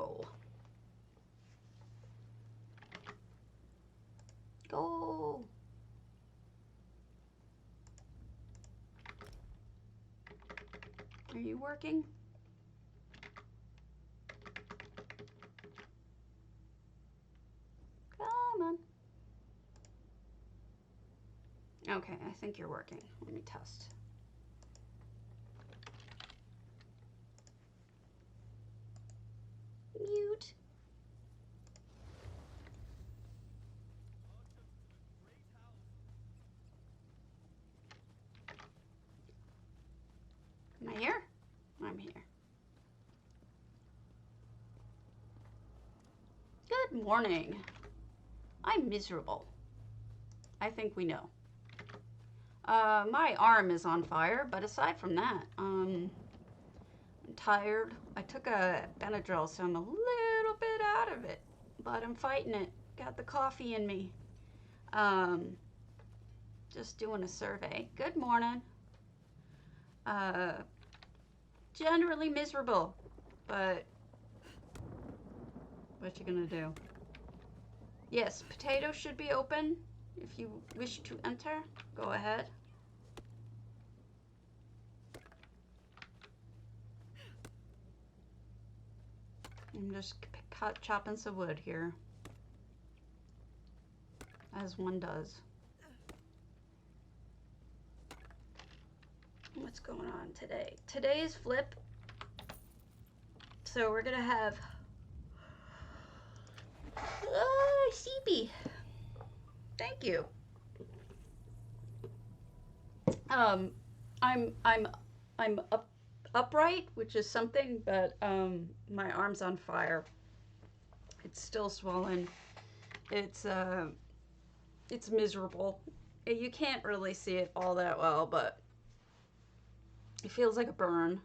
go. Go. Are you working? Come on. Okay, I think you're working. Let me test. Mute. Am I here? I'm here. Good morning. I'm miserable. I think we know. My arm is on fire, but aside from that, I'm tired. I took a Benadryl, so I'm a little bit out of it, but I'm fighting it. Got the coffee in me. Just doing a survey. Good morning. Generally miserable, but what you gonna do? Yes, potatoes should be open. If you wish to enter, go ahead. I'm just chopping some wood here, as one does. What's going on today? Today's flip. So we're gonna have CB. Thank you. I'm upright, which is something, but my arm's on fire. It's still swollen. It's miserable. You can't really see it all that well, but it feels like a burn.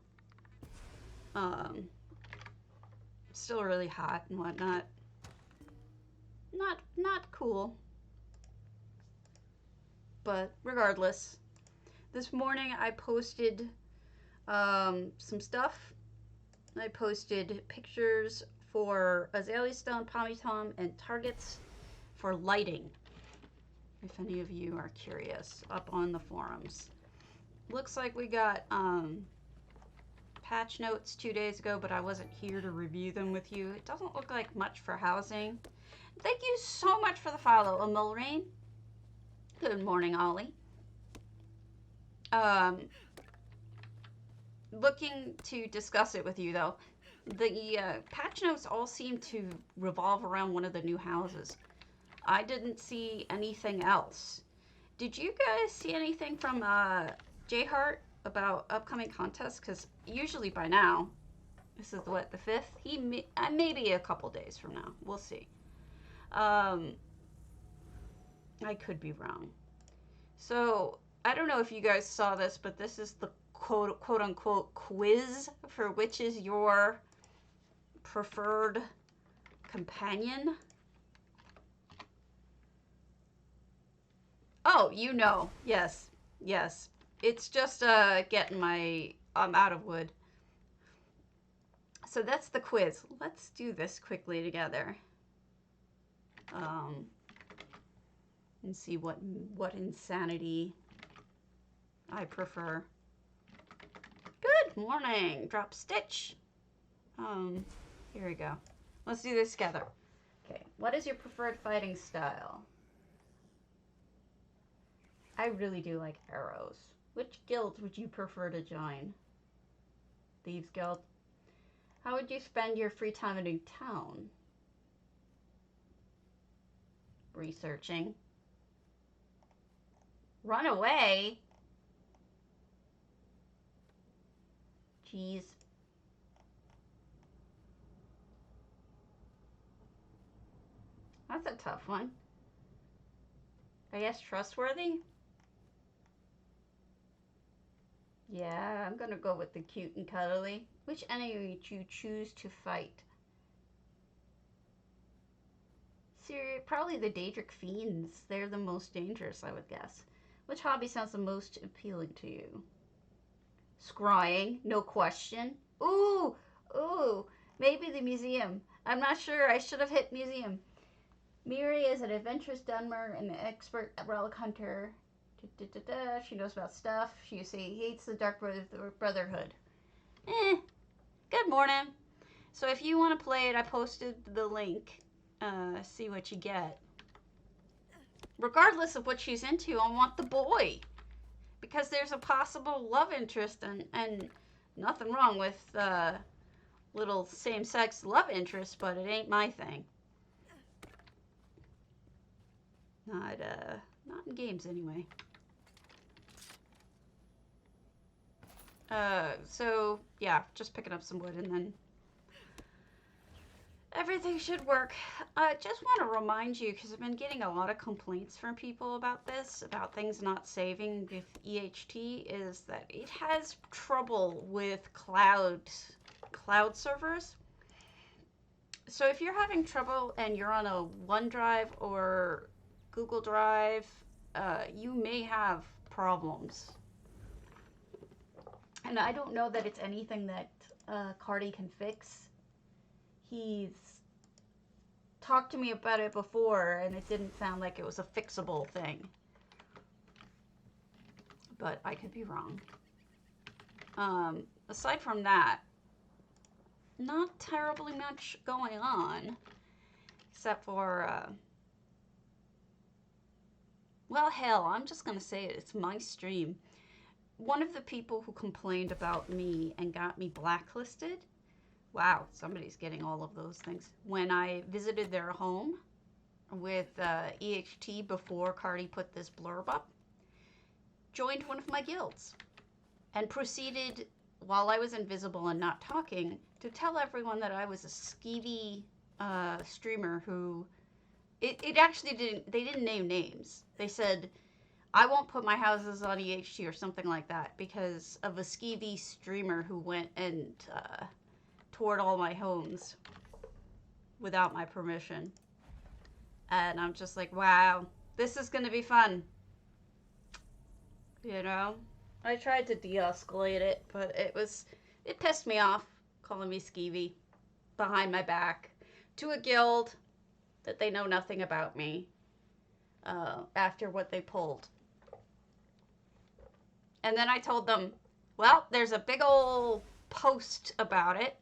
Still really hot and whatnot. Not cool. But regardless, this morning I posted some stuff. I posted pictures for azalea stone, pomatum, and targets for lighting, if any of you are curious, up on the forums. Looks like we got patch notes 2 days ago, but I wasn't here to review them with you. It doesn't look like much for housing. Thank you so much for the follow, Emilrain. Good morning, Ollie. Looking to discuss it with you, though. The patch notes all seem to revolve around one of the new houses. I didn't see anything else. Did you guys see anything from J Hart about upcoming contests? Because usually by now, this is what, the 5th? Maybe a couple days from now. We'll see. I could be wrong. So I don't know if you guys saw this, but this is the quote unquote quiz for which is your preferred companion. Oh, you know. Yes. Yes. It's just getting my I'm out of wood. So that's the quiz. Let's do this quickly together. And see what insanity I prefer. Good morning. Drop stitch. Here we go. Let's do this together. Okay. What is your preferred fighting style? I really do like arrows. Which guild would you prefer to join? Thieves Guild. How would you spend your free time in a town? Researching. Run away? Jeez. That's a tough one. I guess trustworthy? Yeah, I'm gonna go with the cute and cuddly. Which enemy would you choose to fight? Probably the Daedric Fiends. They're the most dangerous, I would guess. Which hobby sounds the most appealing to you? Scrying, no question. Ooh, maybe the museum. I'm not sure. I should have hit museum. Miri is an adventurous Dunmer and an expert relic hunter. She knows about stuff. She hates the Dark Brotherhood. Good morning. So if you want to play it, I posted the link. See what you get. Regardless of what she's into, I want the boy. Because there's a possible love interest and nothing wrong with little same-sex love interest, but it ain't my thing. Not in games anyway. So yeah, just picking up some wood and then everything should work. I just want to remind you, because I've been getting a lot of complaints from people about this, about things not saving with EHT, is that it has trouble with cloud servers. So if you're having trouble and you're on a OneDrive or Google Drive, you may have problems. And I don't know that it's anything that Cardi can fix. He's talked to me about it before, and it didn't sound like it was a fixable thing. But I could be wrong. Aside from that, not terribly much going on. Except for, well, hell, I'm just going to say it. It's my stream. One of the people who complained about me and got me blacklisted, wow, somebody's getting all of those things. When I visited their home with EHT before Cardi put this blurb up, joined one of my guilds and proceeded, while I was invisible and not talking, to tell everyone that I was a skeevy streamer who, it actually they didn't name names. They said, I won't put my houses on EHT or something like that because of a skeevy streamer who went and toured all my homes without my permission. And I'm just like, wow, this is going to be fun. You know? I tried to de-escalate it, but it pissed me off calling me skeevy behind my back to a guild that they know nothing about me after what they pulled. And then I told them, well, there's a big old post about it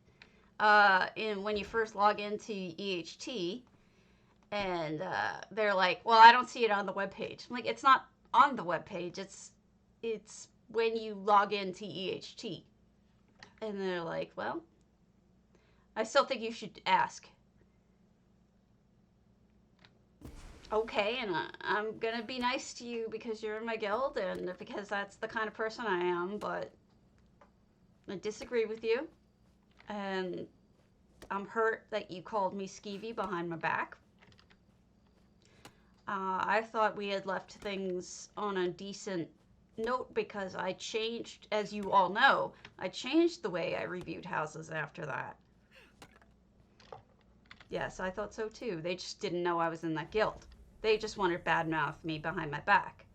when you first log into EHT. And they're like, well, I don't see it on the webpage. I'm like, it's not on the webpage. It's when you log into EHT. And they're like, well, I still think you should ask. Okay, and I'm gonna be nice to you because you're in my guild and because that's the kind of person I am, but I disagree with you. And I'm hurt that you called me skeevy behind my back. I thought we had left things on a decent note because I changed, as you all know, I changed the way I reviewed houses after that. Yes, I thought so too. They just didn't know I was in that guild. They just wanted to badmouth me behind my back.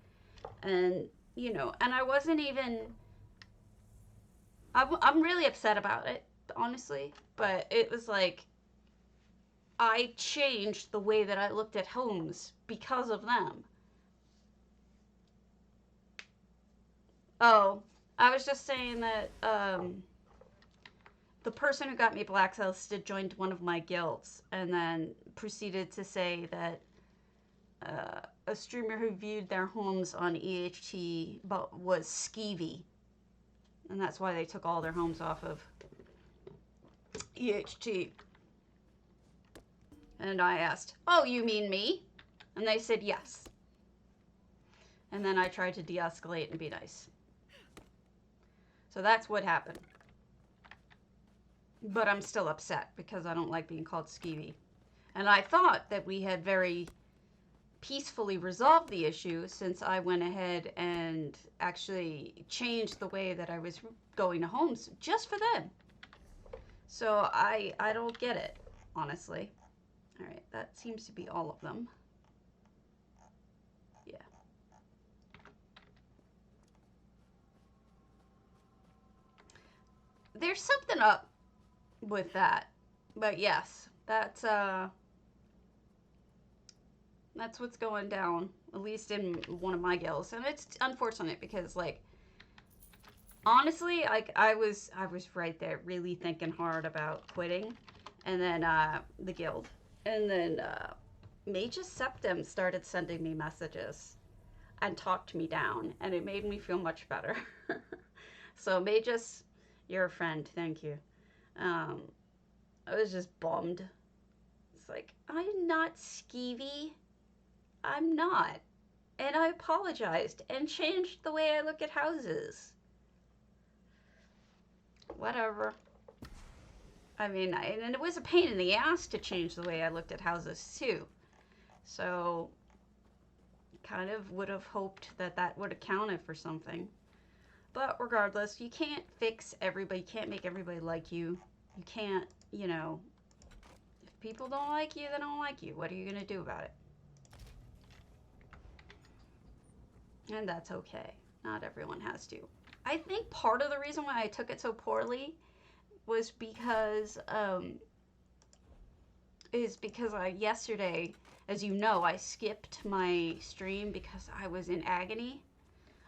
And, you know, and I wasn't even... I'm really upset about it, honestly. But it was like... I changed the way that I looked at homes because of them. Oh, I was just saying that the person who got me blacklisted joined one of my guilds and then proceeded to say that a streamer who viewed their homes on EHT but was skeevy. And that's why they took all their homes off of EHT. And I asked, oh, you mean me? And they said yes. And then I tried to de-escalate and be nice. So that's what happened. But I'm still upset because I don't like being called skeevy. And I thought that we had very peacefully resolved the issue since I went ahead and actually changed the way that I was going to homes just for them. So I don't get it, honestly. All right, that seems to be all of them. Yeah. There's something up with that, but yes, That's that's what's going down, at least in one of my guilds. And it's unfortunate because, like, honestly, like, I was right there really thinking hard about quitting. And then the guild. And then Magus Septim started sending me messages and talked me down, and it made me feel much better. So Magus, you're a friend. Thank you. Um, I was just bummed. It's like, I'm not skeevy. I'm not. And I apologized and changed the way I look at houses. Whatever. I mean, and it was a pain in the ass to change the way I looked at houses, too. So, kind of would have hoped that that would have counted for something. But regardless, you can't fix everybody. You can't make everybody like you. You can't, you know, if people don't like you, they don't like you. What are you going to do about it? And that's okay. Not everyone has to. I think part of the reason why I took it so poorly was because yesterday, as you know, I skipped my stream because I was in agony.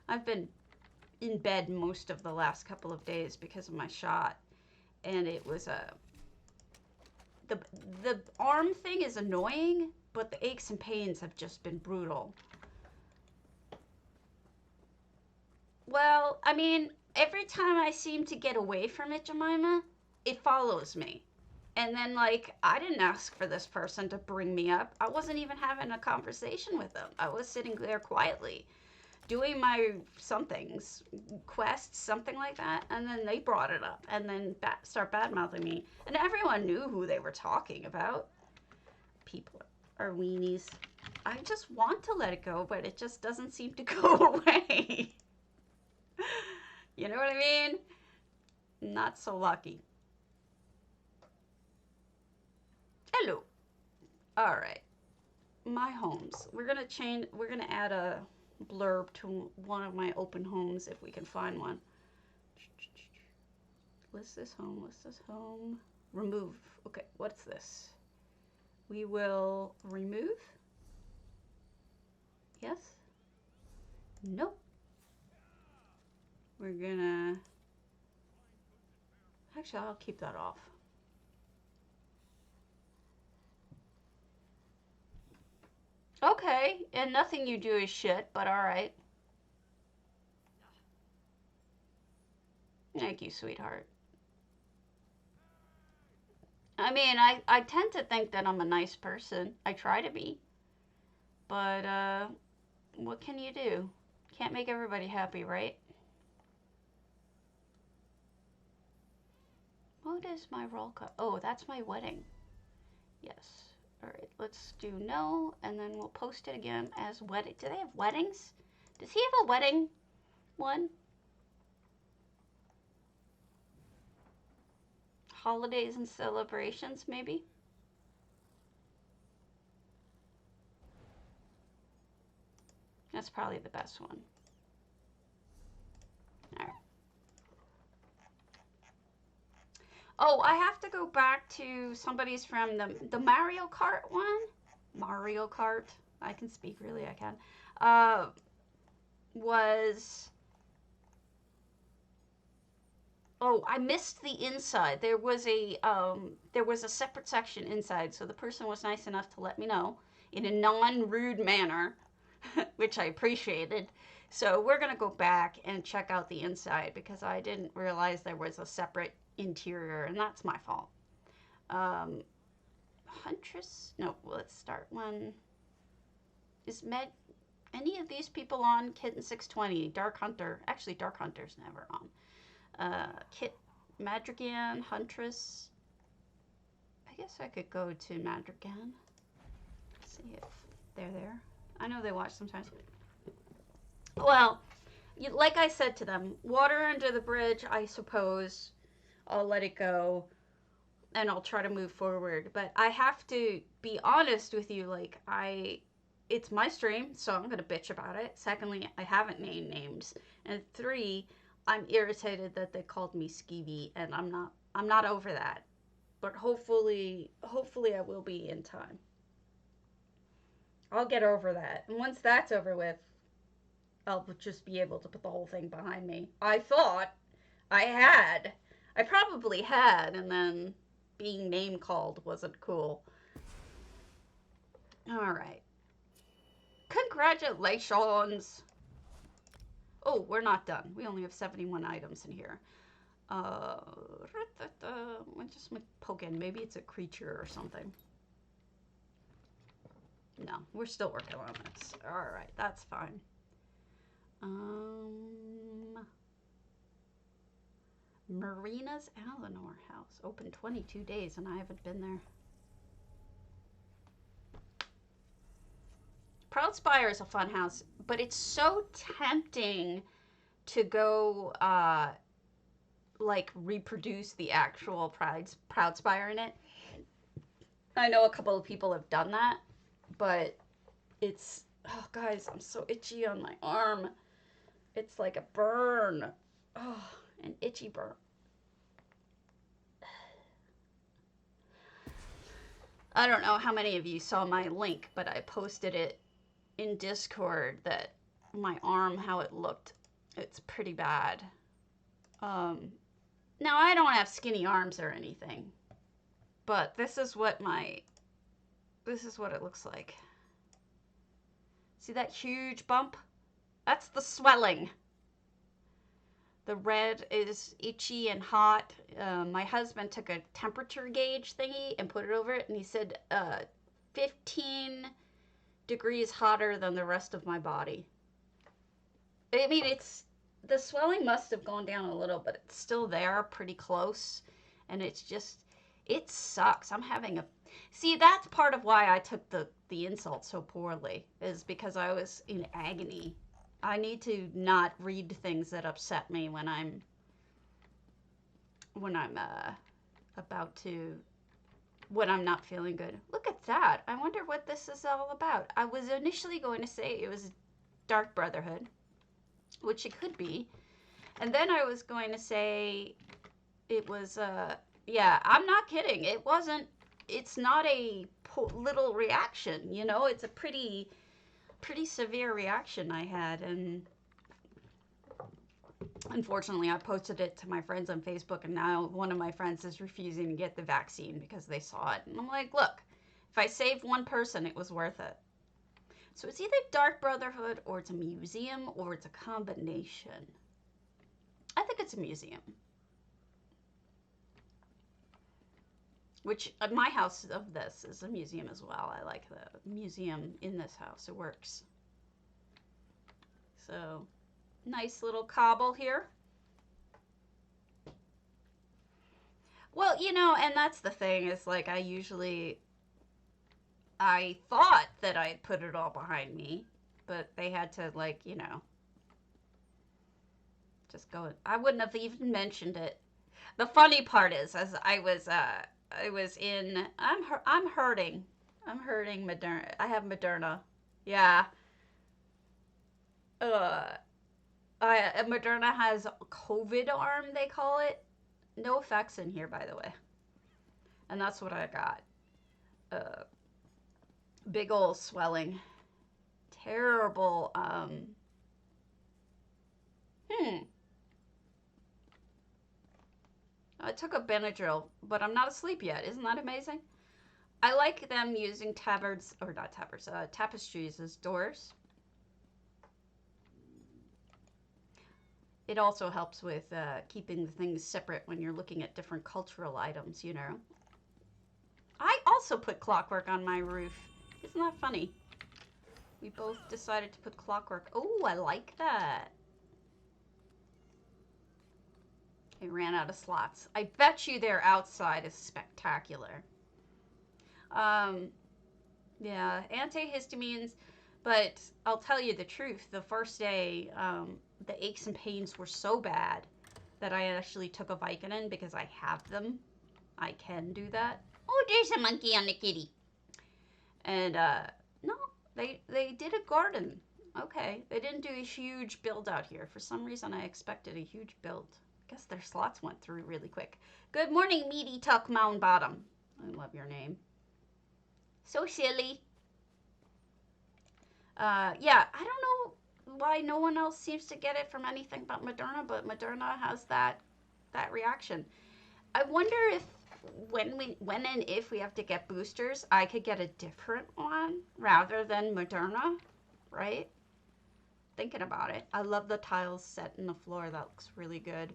I've been in bed most of the last couple of days because of my shot, and it was the arm thing is annoying, but the aches and pains have just been brutal. Well, I mean, every time I seem to get away from it, Jemima, it follows me. And then, like, I didn't ask for this person to bring me up. I wasn't even having a conversation with them. I was sitting there quietly, doing my somethings, quests, something like that. And then they brought it up and then start bad-mouthing me. And everyone knew who they were talking about. People are weenies. I just want to let it go, but it just doesn't seem to go away. You know what I mean? Not so lucky. Hello. All right. My homes. We're going to add a blurb to one of my open homes if we can find one. List this home. Remove. Okay, what's this? We will remove. Yes? Nope. We're gonna... Actually, I'll keep that off. Okay, and nothing you do is shit, but alright. Thank you, sweetheart. I mean, I tend to think that I'm a nice person. I try to be. But, what can you do? Can't make everybody happy, right? What is my roll cut? Oh, that's my wedding. Yes. Alright, let's do no, and then we'll post it again as wedding. Do they have weddings? Does he have a wedding one? Holidays and celebrations, maybe? That's probably the best one. Alright. Oh, I have to go back to somebody's from the Mario Kart one. Mario Kart. I can speak, really, I can. Was... Oh, I missed the inside. There was a separate section inside, so the person was nice enough to let me know in a non-rude manner, which I appreciated. So we're going to go back and check out the inside because I didn't realize there was a separate interior, and that's my fault. Huntress? No, let's start one. Is any of these people on? Kitten 620, Dark Hunter. Actually, Dark Hunter's never on. Kit, Madrigan, Huntress. I guess I could go to Madrigan. See if they're there. I know they watch sometimes. Well, like I said to them, water under the bridge, I suppose. I'll let it go and I'll try to move forward. But I have to be honest with you, like, it's my stream, so I'm going to bitch about it. Secondly, I haven't named names. And 3, I'm irritated that they called me skeevy, and I'm not over that. But hopefully I will be in time. I'll get over that. And once that's over with, I'll just be able to put the whole thing behind me. I thought I had. I probably had, and then being name called wasn't cool. Alright. Congratulations! Oh, we're not done. We only have 71 items in here. Just poke in. Maybe it's a creature or something. No, we're still working on this. Alright, that's fine. Marina's Alinor house. Open 22 days and I haven't been there. Proudspire is a fun house, but it's so tempting to go, like, reproduce the actual Proudspire in it. I know a couple of people have done that, but it's, oh, guys, I'm so itchy on my arm. It's like a burn. Oh, an itchy burn. I don't know how many of you saw my link, but I posted it in Discord that my arm, how it looked. It's pretty bad. Now, I don't have skinny arms or anything, but this is what it looks like. See that huge bump? That's the swelling. The red is itchy and hot. My husband took a temperature gauge thingy and put it over it, and he said 15 degrees hotter than the rest of my body. I mean, the swelling must have gone down a little, but it's still there, pretty close. And it's just, it sucks. See, that's part of why I took the insult so poorly, is because I was in agony. I need to not read things that upset me when I'm not feeling good. Look at that. I wonder what this is all about. I was initially going to say it was Dark Brotherhood, which it could be. And then I was going to say it was, yeah, I'm not kidding. It wasn't, it's not a little reaction, you know? It's a pretty severe reaction I had, and unfortunately I posted it to my friends on Facebook, and now one of my friends is refusing to get the vaccine because they saw it. And I'm like, look, if I saved one person, it was worth it. So it's either Dark Brotherhood, or it's a museum, or it's a combination. I think it's a museum. Which, my house of this is a museum as well. I like the museum in this house. It works. So, nice little cobble here. Well, you know, and that's the thing, is like I thought that I'd put it all behind me, but they had to, like, you know, just go. I wouldn't have even mentioned it. The funny part is, as I was in, I'm hurting Moderna. I have Moderna. Yeah. Moderna has COVID arm, they call it. No effects in here, by the way. And that's what I got. Big old swelling. Terrible, I took a Benadryl, but I'm not asleep yet. Isn't that amazing? I like them using tapestries as doors. It also helps with keeping the things separate when you're looking at different cultural items, you know. I also put clockwork on my roof. Isn't that funny? We both decided to put clockwork. Oh, I like that. It ran out of slots. I bet you their outside is spectacular. Yeah, antihistamines, but I'll tell you the truth. The first day, the aches and pains were so bad that I actually took a Vicodin because I have them. I can do that. Oh, there's a monkey on the kitty. And, no, they did a garden. Okay, they didn't do a huge build out here. For some reason, I expected a huge build. guess their slots went through really quick. Good morning, Meaty Tuck Mound Bottom. I love your name. So silly. Yeah, I don't know why no one else seems to get it from anything but Moderna, but Moderna has that reaction. I wonder if when and if we have to get boosters, I could get a different one rather than Moderna, right? Thinking about it. I love the tiles set in the floor. That looks really good.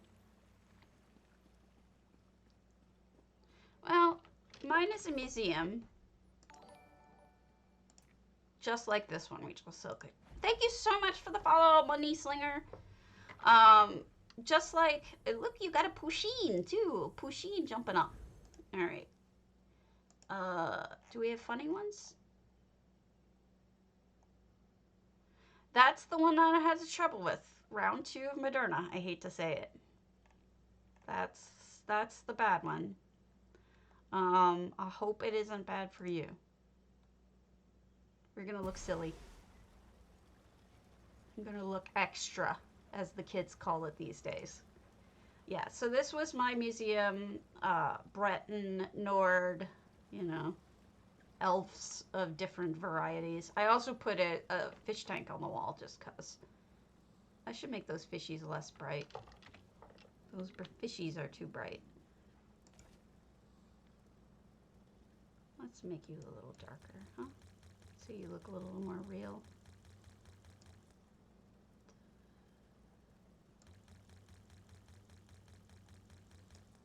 Well, mine is a museum. Just like this one, we just silk it. Thank you so much for the follow, Money Slinger. Just like, look, you got a Pusheen too. Pusheen jumping up. All right. Do we have funny ones? That's the one that I had trouble with. Round 2 of Moderna. I hate to say it. That's the bad one. I hope it isn't bad for you. We're gonna look silly. I'm gonna look extra, as the kids call it these days. Yeah, so this was my museum, Breton, Nord, you know, elves of different varieties. I also put a fish tank on the wall just because. I should make those fishies less bright. Those fishies are too bright. Let's make you a little darker, huh? So you look a little more real.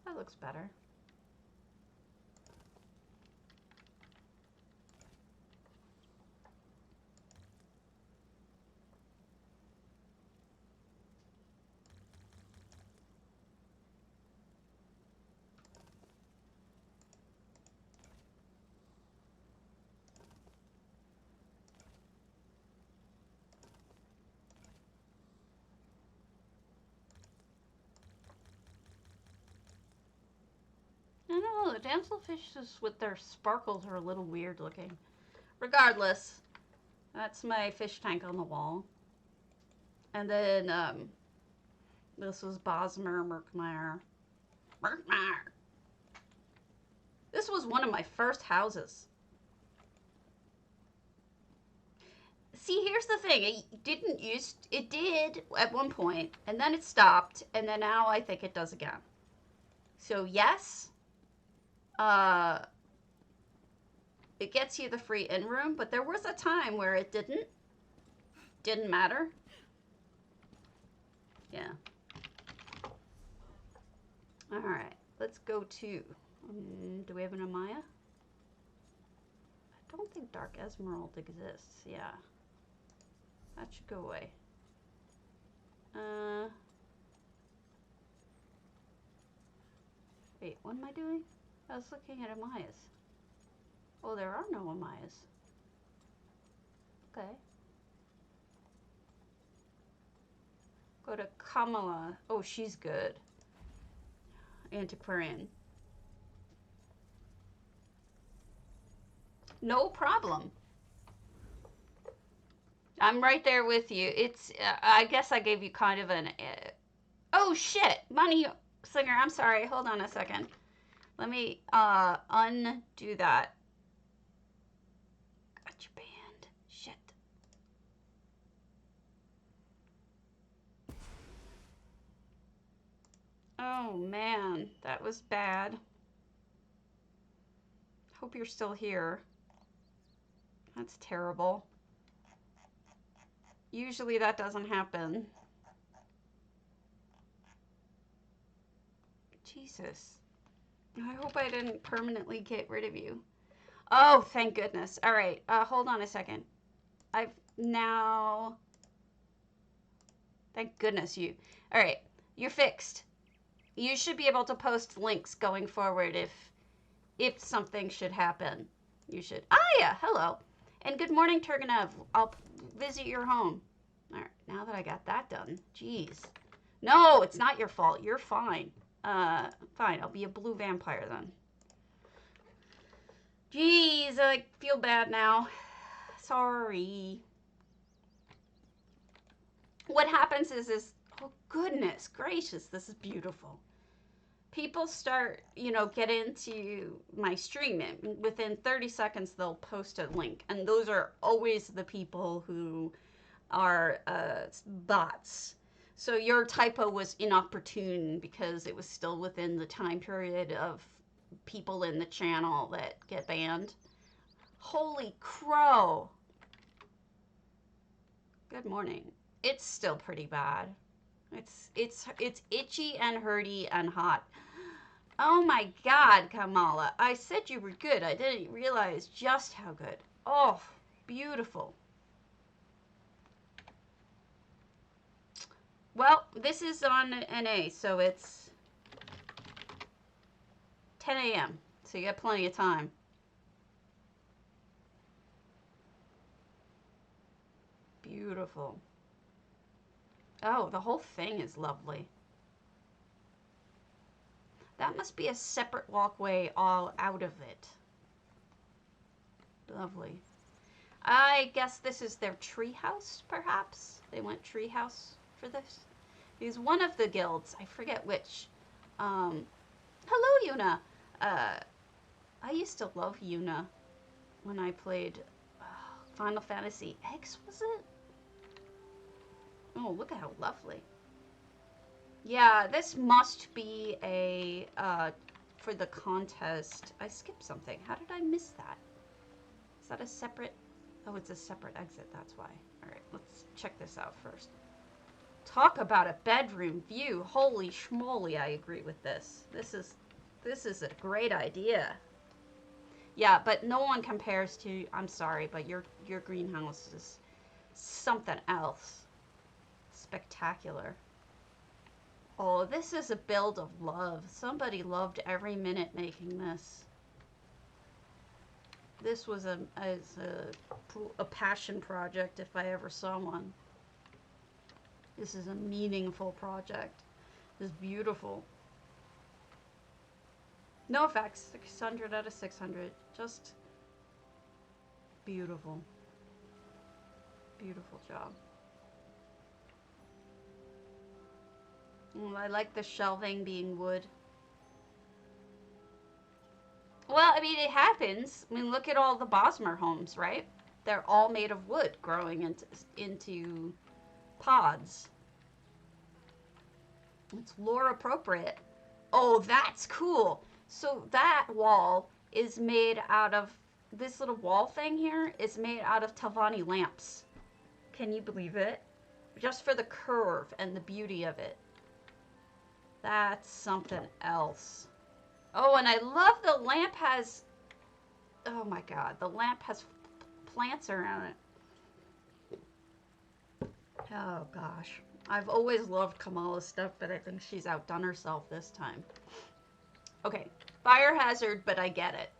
That looks better. I don't know, the damselfishes with their sparkles are a little weird looking. Regardless, that's my fish tank on the wall. And then, this was Bosmer Merkmeyer. Merkmeyer! This was one of my first houses. See, here's the thing. It did at one point, and then it stopped, and then now I think it does again. So, yes, it gets you the free in-room, but there was a time where it didn't matter. Yeah. All right, let's go to, do we have an Amaya? I don't think Dark Emerald exists, yeah. That should go away. Wait, what am I doing? I was looking at Amayas. Oh, there are no Amayas. Okay. Go to Kamala. Oh, she's good. Antiquarian. No problem. I'm right there with you. It's, I guess I gave you kind of an, oh shit, Money Slinger, I'm sorry, hold on a second. Let me, undo that. Got you banned, shit. Oh man, that was bad. Hope you're still here. That's terrible. Usually that doesn't happen. Jesus. I hope I didn't permanently get rid of you. Oh, thank goodness. All right, hold on a second. I've now... Thank goodness you... All right, you're fixed. You should be able to post links going forward if something should happen. You should. Ah, yeah, hello. And good morning, Turgenev. I'll visit your home. All right, now that I got that done. Jeez. No, it's not your fault. You're fine. Fine. I'll be a blue vampire then. Jeez, I feel bad now. Sorry. What happens is Oh, goodness gracious, this is beautiful. People start, get into my stream, and within 30 seconds they'll post a link, and those are always the people who are bots. So your typo was inopportune because it was still within the time period of people in the channel that get banned. Holy crow. Good morning. It's still pretty bad. It's itchy and hurty and hot. Oh my God, Kamala. I said you were good. I didn't realize just how good. Oh, beautiful. Well, this is on NA, so it's 10 a.m. So you got plenty of time. Beautiful. Oh, the whole thing is lovely. That must be a separate walkway all out of it. Lovely. I guess this is their treehouse, perhaps? They went treehouse for this? He's one of the guilds. I forget which. Hello, Yuna. I used to love Yuna when I played Final Fantasy X, was it? Oh, look at how lovely. Yeah, this must be a, for the contest. I skipped something. How did I miss that? Is that a separate? Oh, it's a separate exit, that's why. All right, let's check this out first. Talk about a bedroom view. Holy schmoly, I agree with this. This is a great idea. Yeah, but no one compares to, I'm sorry, but your greenhouse is something else. Spectacular. Oh, this is a build of love. Somebody loved every minute making this. This was a passion project if I ever saw one. This is a meaningful project. This is beautiful. No effects. 600 out of 600. Just beautiful. Beautiful job. I like the shelving being wood. Well, I mean, it happens. I mean, look at all the Bosmer homes, right? They're all made of wood growing into pods. It's lore appropriate. Oh, that's cool. So that wall is made out of, this little wall thing here is made out of Talvani lamps. Can you believe it? Just for the curve and the beauty of it. That's something else. Oh, and I love the lamp has, oh my God, the lamp has plants around it. Oh gosh. I've always loved Kamala's stuff, but I think she's outdone herself this time. Okay, fire hazard, but I get it.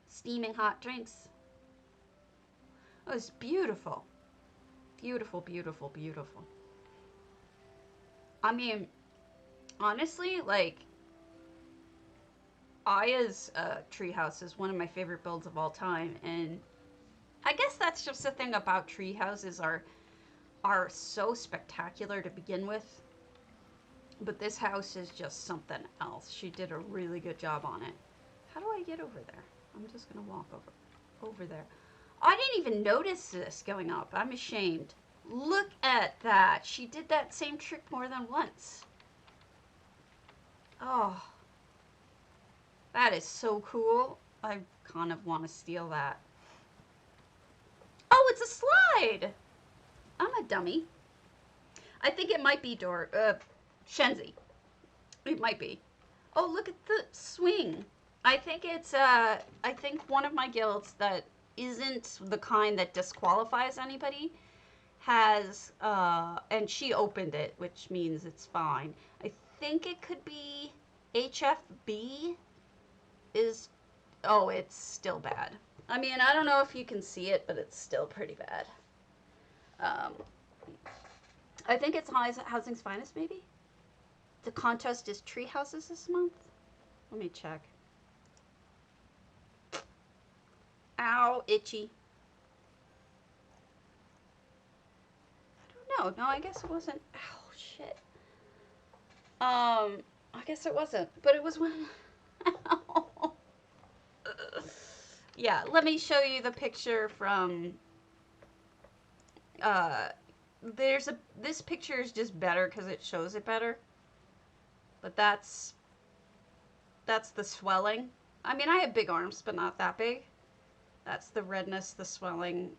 Steaming hot drinks. Oh, it's beautiful. Beautiful, beautiful, beautiful. I mean, honestly, like, Aya's treehouse is one of my favorite builds of all time, and I guess that's just the thing about treehouses are so spectacular to begin with. But this house is just something else. She did a really good job on it. How do I get over there? I'm just gonna walk over there. I didn't even notice this going up. I'm ashamed. Look at that. She did that same trick more than once. Oh, that is so cool. I kind of want to steal that. Oh, it's a slide. I'm a dummy. I think it might be Shenzi. It might be. Oh, look at the swing. I think it's, I think one of my guilds that isn't the kind that disqualifies anybody has, and she opened it, which means it's fine. I think it could be HFB is, oh, it's still bad. I mean, I don't know if you can see it, but it's still pretty bad. I think it's Housing's Finest, maybe? The contest is tree houses this month? Let me check. Ow, itchy. know. No, I guess it wasn't. Oh, shit. I guess it wasn't. But it was when... Yeah, let me show you the picture from... This picture is just better because it shows it better. But that's the swelling. I mean, I have big arms, but not that big. That's the redness, the swelling.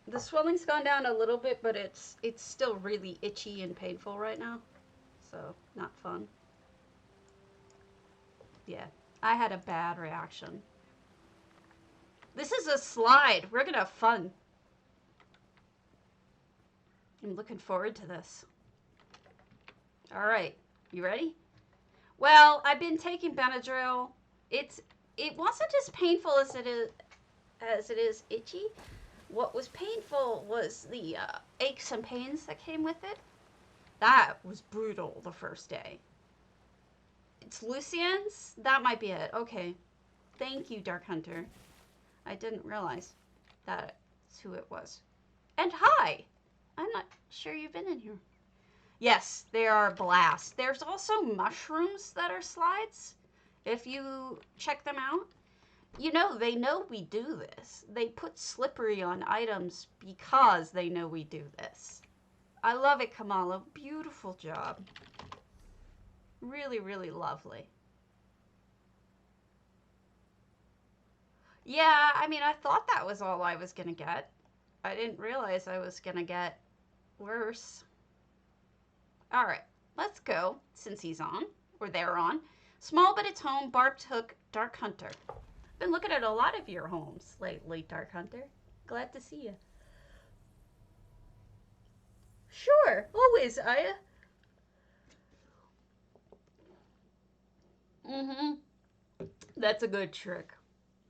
The swelling's gone down a little bit, but it's still really itchy and painful right now. So, not fun. Yeah, I had a bad reaction. This is a slide. We're gonna have fun. I'm looking forward to this. All right, you ready? Well, I've been taking Benadryl. It wasn't as painful as it is itchy. What was painful was the aches and pains that came with it. That was brutal the first day. It's Lucian's? That might be it. Okay. Thank you, Dark Hunter. I didn't realize that's who it was. And hi! I'm not sure you've been in here. Yes, they are a blast. There's also mushrooms that are slides. If you check them out, you know, they know we do this. They put slippery on items because they know we do this. I love it, Kamala. Beautiful job. Really, really lovely. Yeah, I mean, I thought that was all I was going to get. I didn't realize I was going to get worse. All right, let's go, since he's on, or they're on. Small but it's home, barbed hook, Dark Hunter. Been looking at a lot of your homes lately, Dark Hunter. Glad to see you. Sure, always, Aya. That's a good trick.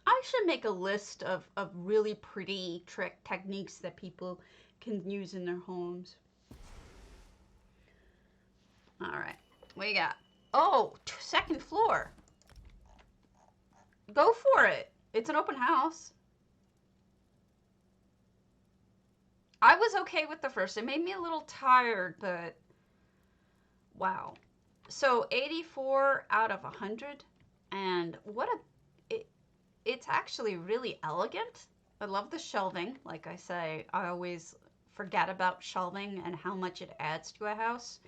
I should make a list of really pretty trick techniques that people can use in their homes. All right, what you got? Oh, second floor. Go for it. It's an open house. I was okay with the first. It made me a little tired, but wow. So 84 out of 100. And what it's actually really elegant. I love the shelving. Like I say, I always forget about shelving and how much it adds to a house.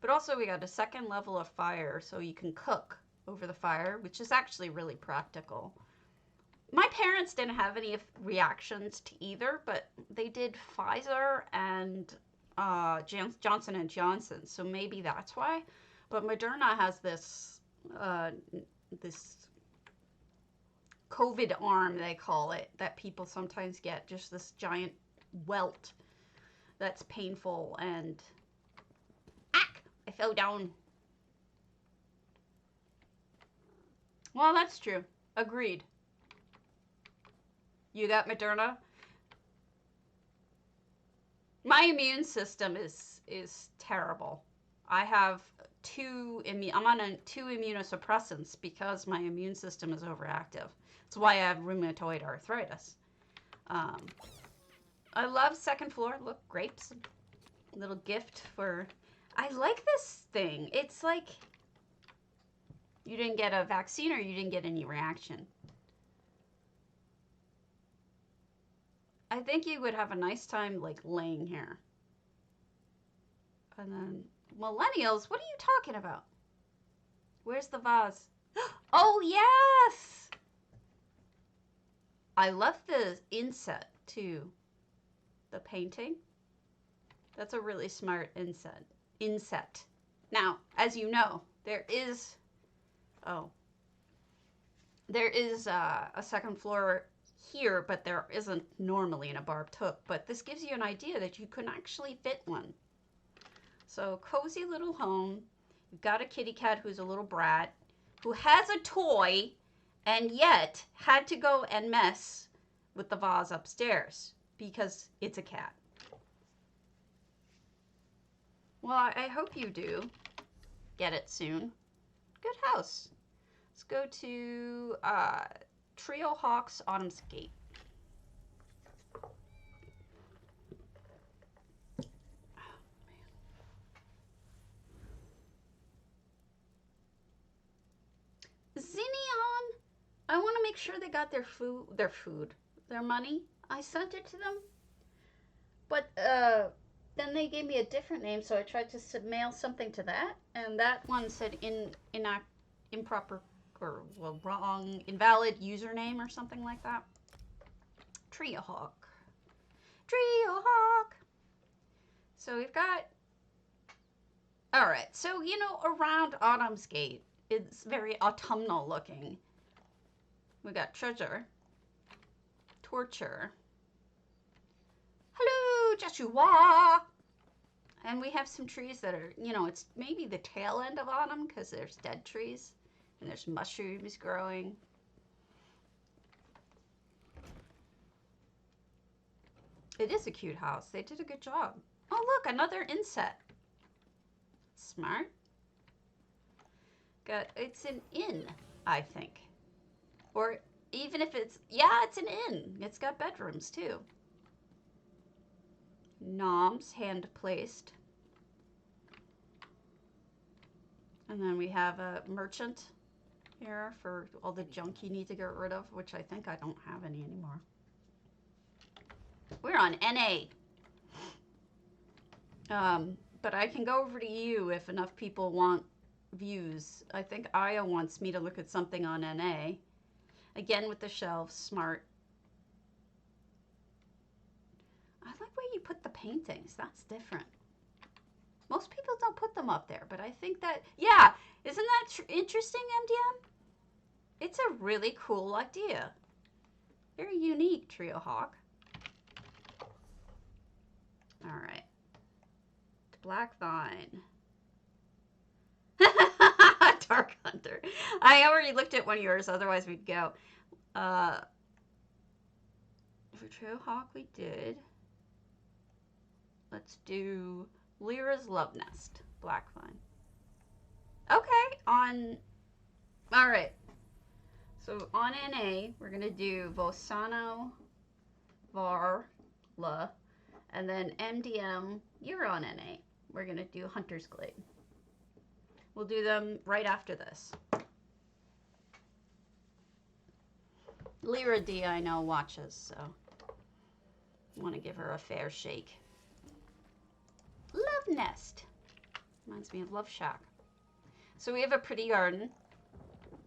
But also we got a second level of fire, so you can cook over the fire, which is actually really practical. My parents didn't have any reactions to either, but they did Pfizer and Johnson & Johnson, so maybe that's why. But Moderna has this COVID arm, they call it, that people sometimes get, just this giant welt that's painful and... I fell down. Well, that's true. Agreed. You got Moderna? My immune system is terrible. I'm on two immunosuppressants because my immune system is overactive. That's why I have rheumatoid arthritis. I love second floor. Look, grapes. A little gift for... I like this thing. It's like you didn't get a vaccine or you didn't get any reaction. I think you would have a nice time like laying here. And then millennials, what are you talking about? Where's the vase? Oh, yes! I love the inset too. The painting. That's a really smart inset. Now, as you know, there is a second floor here, but there isn't normally in a barbed hook. But this gives you an idea that you can actually fit one. So, cozy little home. You've got a kitty cat who's a little brat, who has a toy, and yet had to go and mess with the vase upstairs because it's a cat. Well, I hope you do get it soon. Good house. Let's go to Trio Hawks Autumn's Gate. make sure they got their money. I sent it to them, but then they gave me a different name, so I tried to mail something to that, and that one said improper or well wrong, invalid username or something like that. Treehawk. So we've got. All right, so you know around Autumn's Gate, it's very autumnal looking. We got treasure, torture. Hello, Joshua. And we have some trees that are, you know, it's maybe the tail end of autumn because there's dead trees and there's mushrooms growing. It is a cute house. They did a good job. Oh, look, another inset. Smart. It's an inn, I think. Or even if it's, yeah, it's an inn. It's got bedrooms too. Noms, hand placed. And then we have a merchant here for all the junk you need to get rid of, which I think I don't have any anymore. We're on NA. But I can go over to you if enough people want views. I think Aya wants me to look at something on NA. Again with the shelves, smart. I like where you put the paintings. That's different. Most people don't put them up there, but I think that, yeah, isn't that interesting, MDM? It's a really cool idea. Very unique, Trio Hawk. All right. Black Vine. Dark Hunter. I already looked at one of yours, otherwise we'd go. For Trio Hawk we did. Let's do Lyra's Love Nest. Black Vine. Okay, all right. So on NA, we're going to do Vosano, Varla, and then MDM, you're on NA. We're going to do Hunter's Glade. We'll do them right after this. Lyra D, I know, watches, so I want to give her a fair shake. Love Nest. Reminds me of Love Shack. So we have a pretty garden.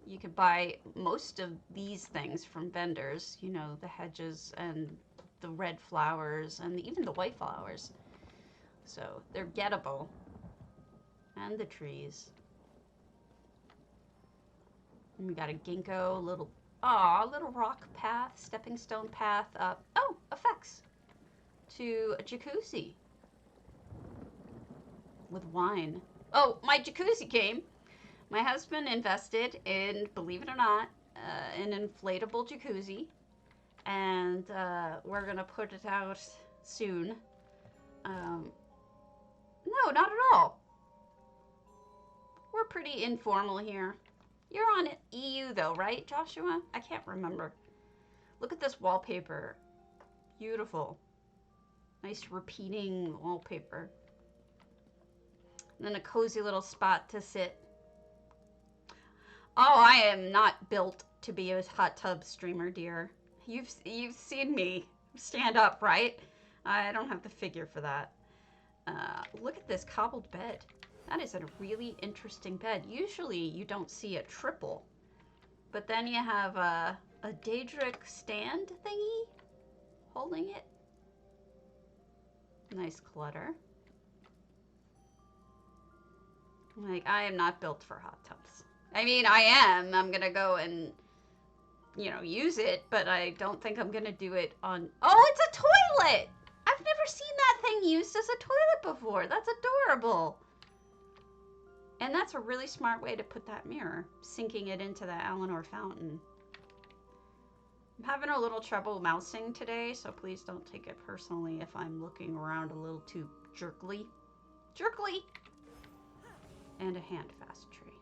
You could buy most of these things from vendors, you know, the hedges and the red flowers and even the white flowers. So they're gettable. And the trees. And we got a ginkgo, little rock path, stepping stone path up. Oh, effects. To a jacuzzi. With wine. Oh, my jacuzzi came. My husband invested in, believe it or not, an inflatable jacuzzi. And we're going to put it out soon. No, not at all. We're pretty informal here. You're on EU though, right, Joshua? I can't remember. Look at this wallpaper. Beautiful. Nice repeating wallpaper. And then a cozy little spot to sit. Oh, I am not built to be a hot tub streamer, dear. You've seen me stand up, right? I don't have the figure for that. Look at this cobbled bed. That is a really interesting bed. Usually you don't see a triple, but then you have a Daedric stand thingy holding it. Nice clutter. Like, I am not built for hot tubs. I mean, I am. I'm gonna go and, you know, use it, but I don't think I'm gonna do it on... Oh, it's a toilet! I've never seen that thing used as a toilet before. That's adorable. And that's a really smart way to put that mirror, sinking it into the Alinor fountain. I'm having a little trouble mousing today, so please don't take it personally if I'm looking around a little too jerkily. Jerkily! And a handfast tree.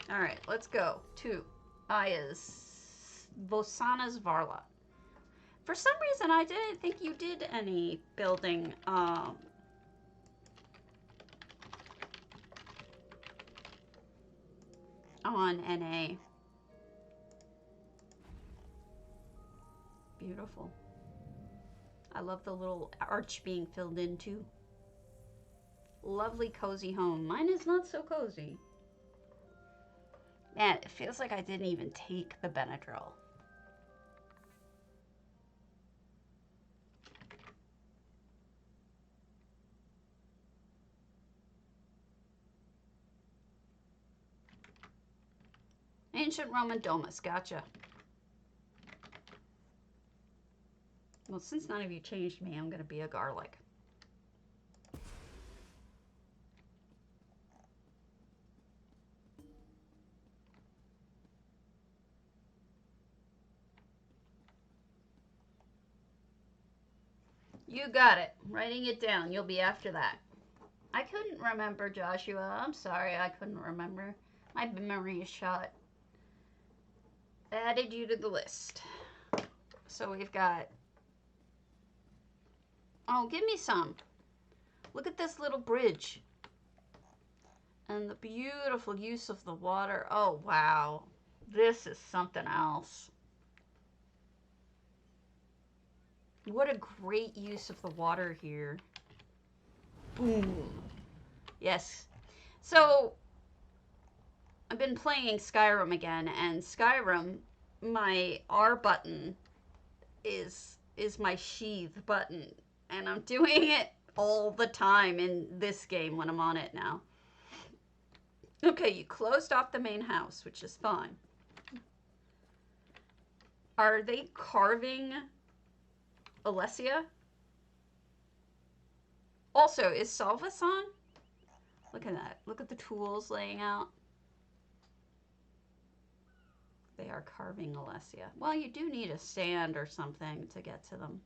All right, let's go to Aya's Vosana's Varla. For some reason, I didn't think you did any building on NA. Beautiful. I love the little arch being filled in too. Lovely cozy home. Mine is not so cozy. Man, it feels like I didn't even take the Benadryl. Ancient Roman Domus, gotcha. Well, since none of you changed me, I'm going to be a garlic. You got it. Writing it down. You'll be after that. I couldn't remember, Joshua. I'm sorry, I couldn't remember. My memory is shot. Added you to the list. So we've got... Oh, give me some. Look at this little bridge. And the beautiful use of the water. Oh, wow. This is something else. What a great use of the water here. Boom. Yes. So, I've been playing Skyrim again, and Skyrim, my R button is my sheath button. And I'm doing it all the time in this game when I'm on it now. Okay, you closed off the main house, which is fine. Are they carving Alessia? Also, is Salvas on? Look at that. Look at the tools laying out. They are carving Alessia. Well, you do need a stand or something to get to them.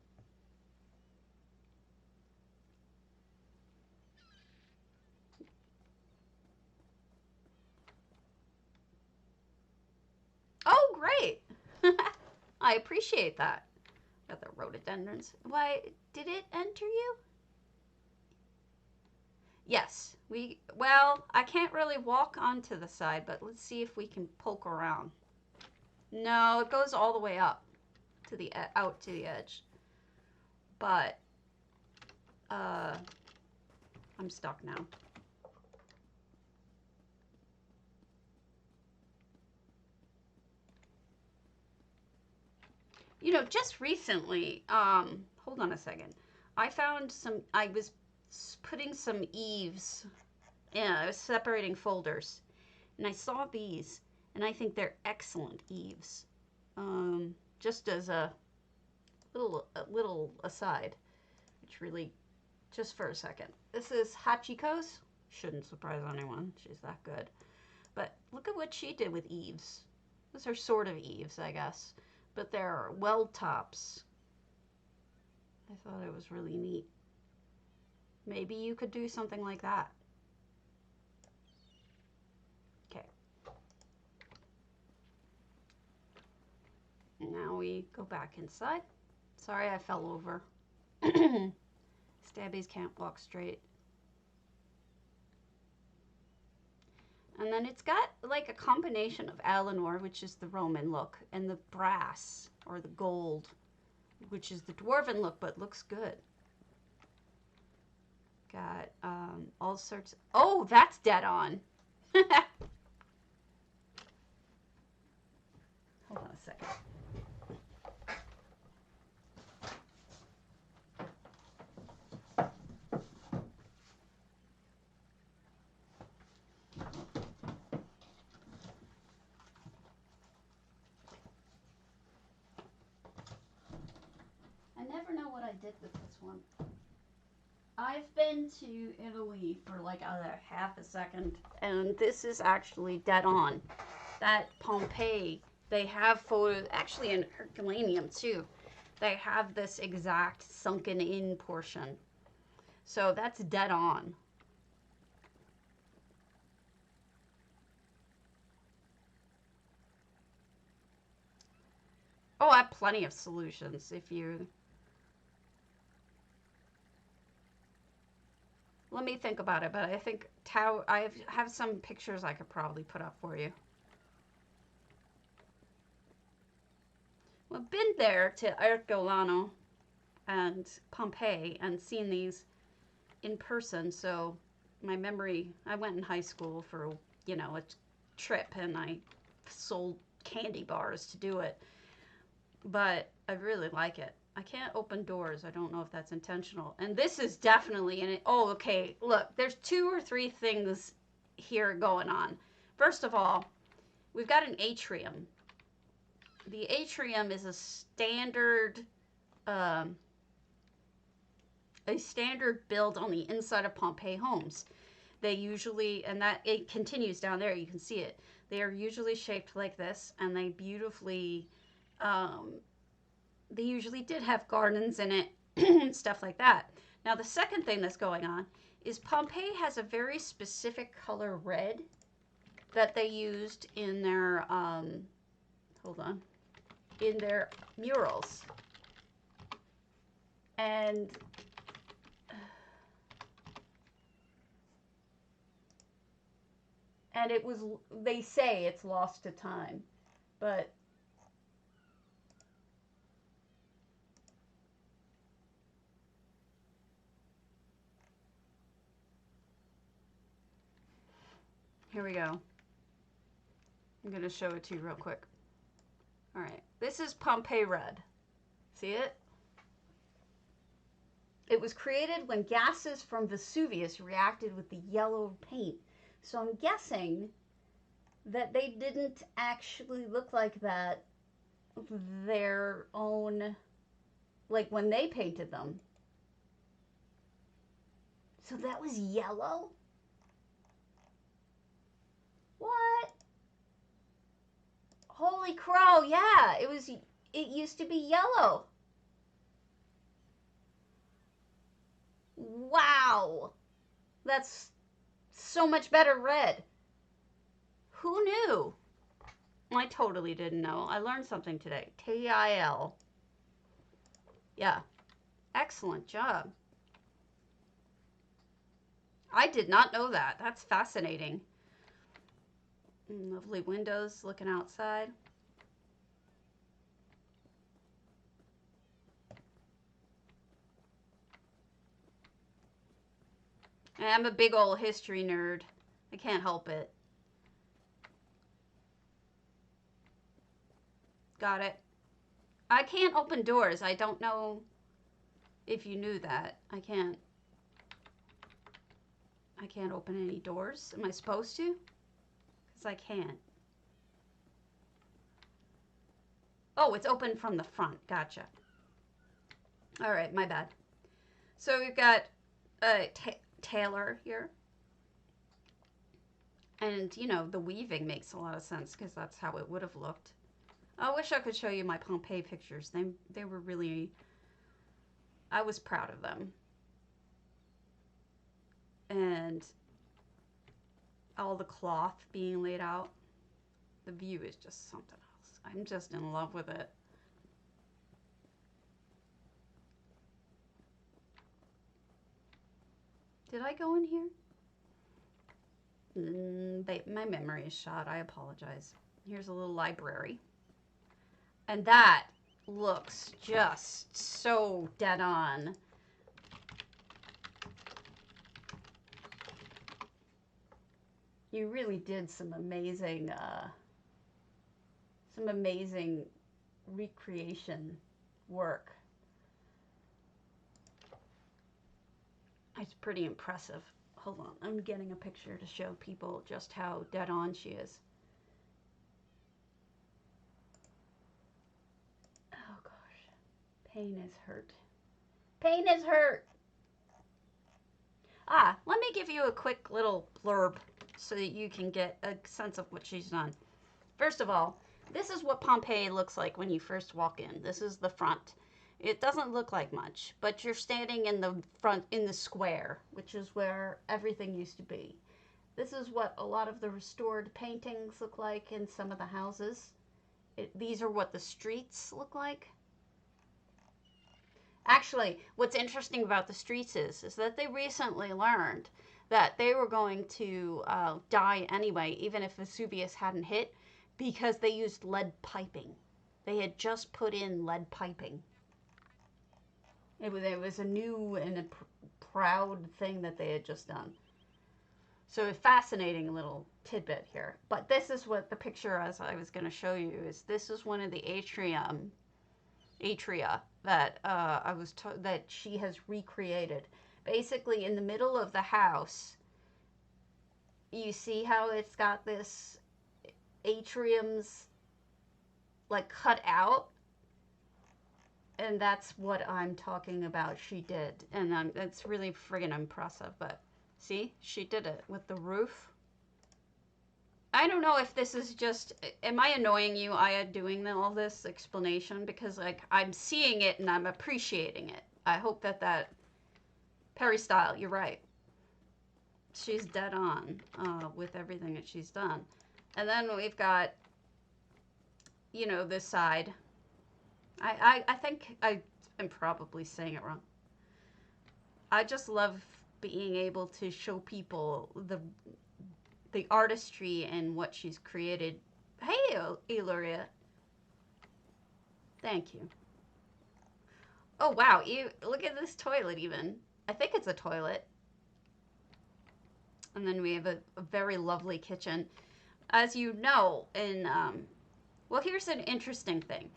Oh, great. I appreciate that. Got the rhododendrons. Why, did it enter you? Yes. Well, I can't really walk onto the side, but let's see if we can poke around. No, it goes all the way up to the out to the edge. But I'm stuck now. You know, just recently, hold on a second. I was putting some eaves, I was separating folders, and I saw these, and I think they're excellent eaves. Just as a little aside, which really, just for a second. This is Hachiko's. Shouldn't surprise anyone. She's that good. But look at what she did with eaves. Those are sort of eaves, I guess. But they're weld tops. I thought it was really neat. Maybe you could do something like that. Okay. Now we go back inside. Sorry I fell over. Stabbies can't walk straight. And then it's got like a combination of alinor, which is the Roman look, and the brass, or the gold, which is the dwarven look, but looks good. Got all sorts. Oh, that's dead on. Hold on a second. I never know what I did with this one. I've been to Italy for like half a second, and this is actually dead on. That Pompeii, they have photos, actually in Herculaneum too, they have this exact sunken in portion. So that's dead on. Oh, I have plenty of solutions if you... Let me think about it, but I think I have some pictures I could probably put up for you. I've been there to Ercolano and Pompeii and seen these in person, so my memory, I went in high school for, a trip, and I sold candy bars to do it, but I really like it. I can't open doors. I don't know if that's intentional. And this is definitely in it. Oh, okay. Look, there's 2 or 3 things here going on. First of all, we've got an atrium. The atrium is a standard build on the inside of Pompeii homes. They usually, and that it continues down there, you can see it. They are usually shaped like this, and they beautifully, they usually did have gardens in it and stuff like that. Now, the second thing that's going on is Pompeii has a very specific color red that they used in their, in their murals. And it was, they say it's lost to time, but here we go. I'm going to show it to you real quick. All right, this is Pompeii red. See it? It was created when gases from Vesuvius reacted with the yellow paint. So I'm guessing that they didn't actually look like that their own, like when they painted them. So that was yellow? What? Holy crow, yeah, it used to be yellow. Wow. That's so much better red. Who knew? I totally didn't know. I learned something today. TIL. Yeah. Excellent job. I did not know that. That's fascinating. Lovely windows looking outside. I'm a big old history nerd. I can't help it. Got it. I can't open doors. I don't know if you knew that. I can't open any doors. Am I supposed to? Because I can't. Oh, it's open from the front. Gotcha. All right, my bad. So we've got tailor here. And, the weaving makes a lot of sense because that's how it would have looked. I wish I could show you my Pompeii pictures. They were really, I was proud of them. And all the cloth being laid out. The view is just something else. I'm just in love with it. Did I go in here? My memory is shot. I apologize. Here's a little library. And that looks just so dead on. You really did some amazing recreation work. It's pretty impressive. Hold on, I'm getting a picture to show people just how dead on she is. Oh gosh, pain is hurt. Pain is hurt. Let me give you a quick little blurb so that you can get a sense of what she's done. First of all, this is what Pompeii looks like when you first walk in. This is the front. It doesn't look like much, but you're standing in the front, in the square, which is where everything used to be. This is what a lot of the restored paintings look like in some of the houses. These are what the streets look like. Actually, what's interesting about the streets is that they recently learned that they were going to die anyway, even if Vesuvius hadn't hit, because they used lead piping. They had just put in lead piping. It was a new and a proud thing that they had just done. So a fascinating little tidbit here. But this is what the picture, as I was going to show you, is this is one of the atria that that she has recreated. Basically, in the middle of the house, you see how it's got this atriums like cut out, and that's what I'm talking about. She did, and it's really friggin' impressive. But see, she did it with the roof. I don't know if this is just, am I annoying you, Aya, doing all this explanation? Because, like, I'm seeing it and I'm appreciating it. I hope that Peristyle, you're right. She's dead on with everything that she's done. And then we've got, you know, this side. I think I'm probably saying it wrong. I just love being able to show people the artistry and what she's created. Hey, Eloria. Thank you. Oh, wow. Look at this toilet even. I think it's a toilet. And then we have a very lovely kitchen. As you know, well, here's an interesting thing.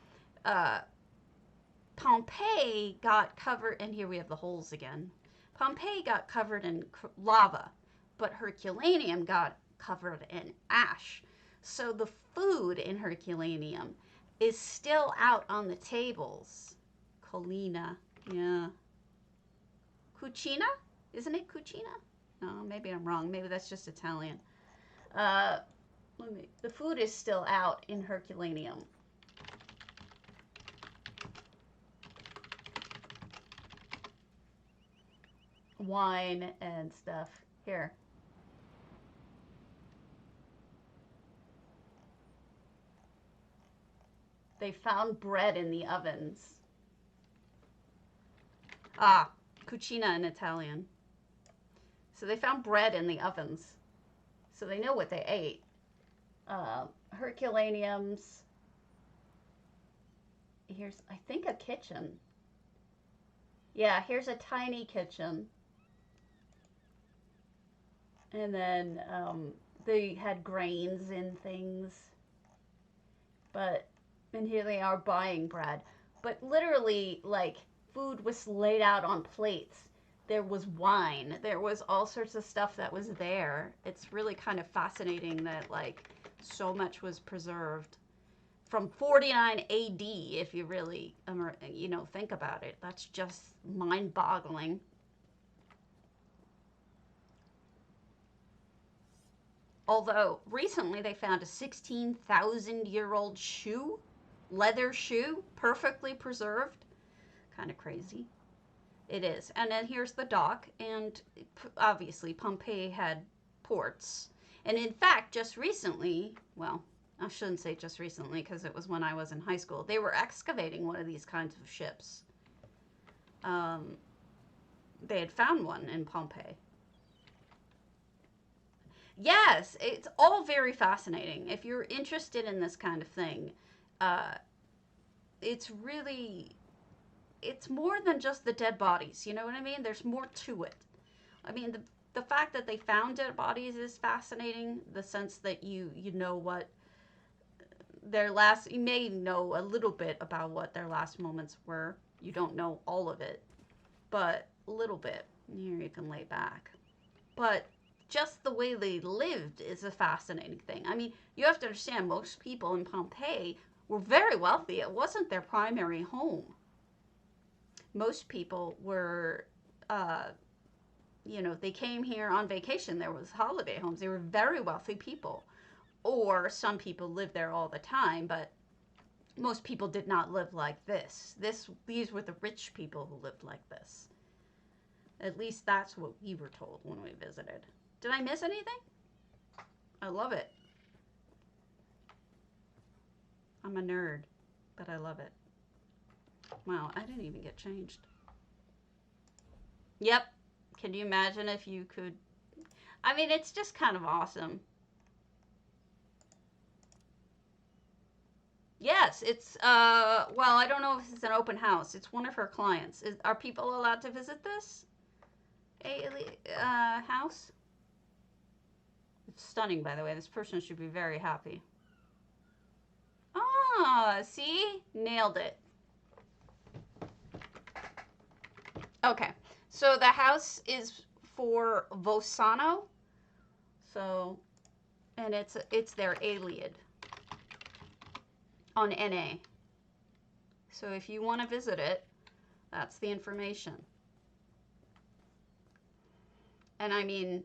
Pompeii got covered, and here we have the holes again. Pompeii got covered in lava, but Herculaneum got covered in ash. So the food in Herculaneum is still out on the tables. Colina, yeah. Cucina? Isn't it Cucina? No, maybe I'm wrong. Maybe that's just Italian. The food is still out in Herculaneum. Wine and stuff. Here. They found bread in the ovens. Ah, cucina in Italian. So they found bread in the ovens. So they know what they ate. Herculaneums. Here's, I think, a kitchen. Yeah, here's a tiny kitchen. And then they had grains in things. And here they are buying bread. But literally, like, food was laid out on plates. There was wine. There was all sorts of stuff that was there. It's really kind of fascinating that, like, so much was preserved. From 49 AD, if you really, you know, think about it. That's just mind-boggling. Although, recently they found a 16,000-year-old shoe, leather shoe, perfectly preserved. Kind of crazy. It is. And then here's the dock, and obviously Pompeii had ports. And in fact, just recently, well, I shouldn't say just recently because it was when I was in high school, they were excavating one of these kinds of ships. They had found one in Pompeii. Yes, it's all very fascinating. If you're interested in this kind of thing, it's really, it's more than just the dead bodies, you know what I mean? There's more to it. I mean, the fact that they found dead bodies is fascinating, the sense that you know what you may know a little bit about what their last moments were. You don't know all of it, but a little bit. Here you can lay back. But just the way they lived is a fascinating thing. I mean, you have to understand, most people in Pompeii were very wealthy. It wasn't their primary home. Most people were, you know, they came here on vacation. There was holiday homes. They were very wealthy people. Or some people lived there all the time, but most people did not live like this. These were the rich people who lived like this. At least that's what we were told when we visited. Did I miss anything? I love it. I'm a nerd, but I love it. Wow, I didn't even get changed. Yep. Can you imagine if you could? I mean, it's just kind of awesome. Yes, it's, well, I don't know if it's an open house. It's one of her clients. Are people allowed to visit this house? It's stunning, by the way. This person should be very happy. Ah, see? Nailed it. Okay, so the house is for Vosano. So, and it's their ayleid on NA. So if you want to visit it, that's the information. And I mean,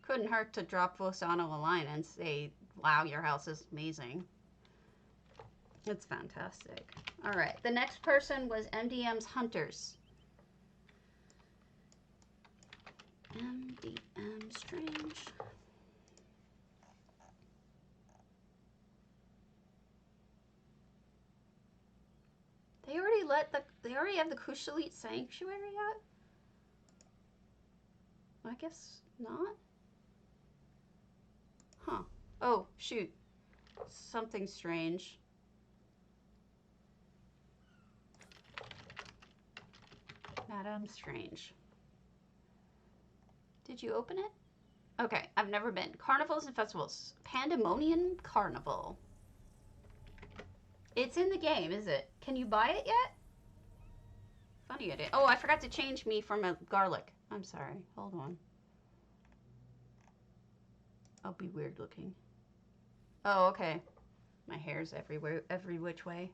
couldn't hurt to drop Vosano a line and say, wow, your house is amazing. It's fantastic. All right, the next person was MDM's Hunters. MDM Strange. They already have the Kushalit Sanctuary yet? I guess not. Huh. Oh, shoot. Something strange. Madame Strange. Did you open it? Okay, I've never been. Carnivals and festivals. Pandemonium Carnival. It's in the game, is it? Can you buy it yet? Funny I did. Oh, I forgot to change me from a garlic. I'm sorry. Hold on. I'll be weird looking. Oh, okay. My hair's everywhere, every which way.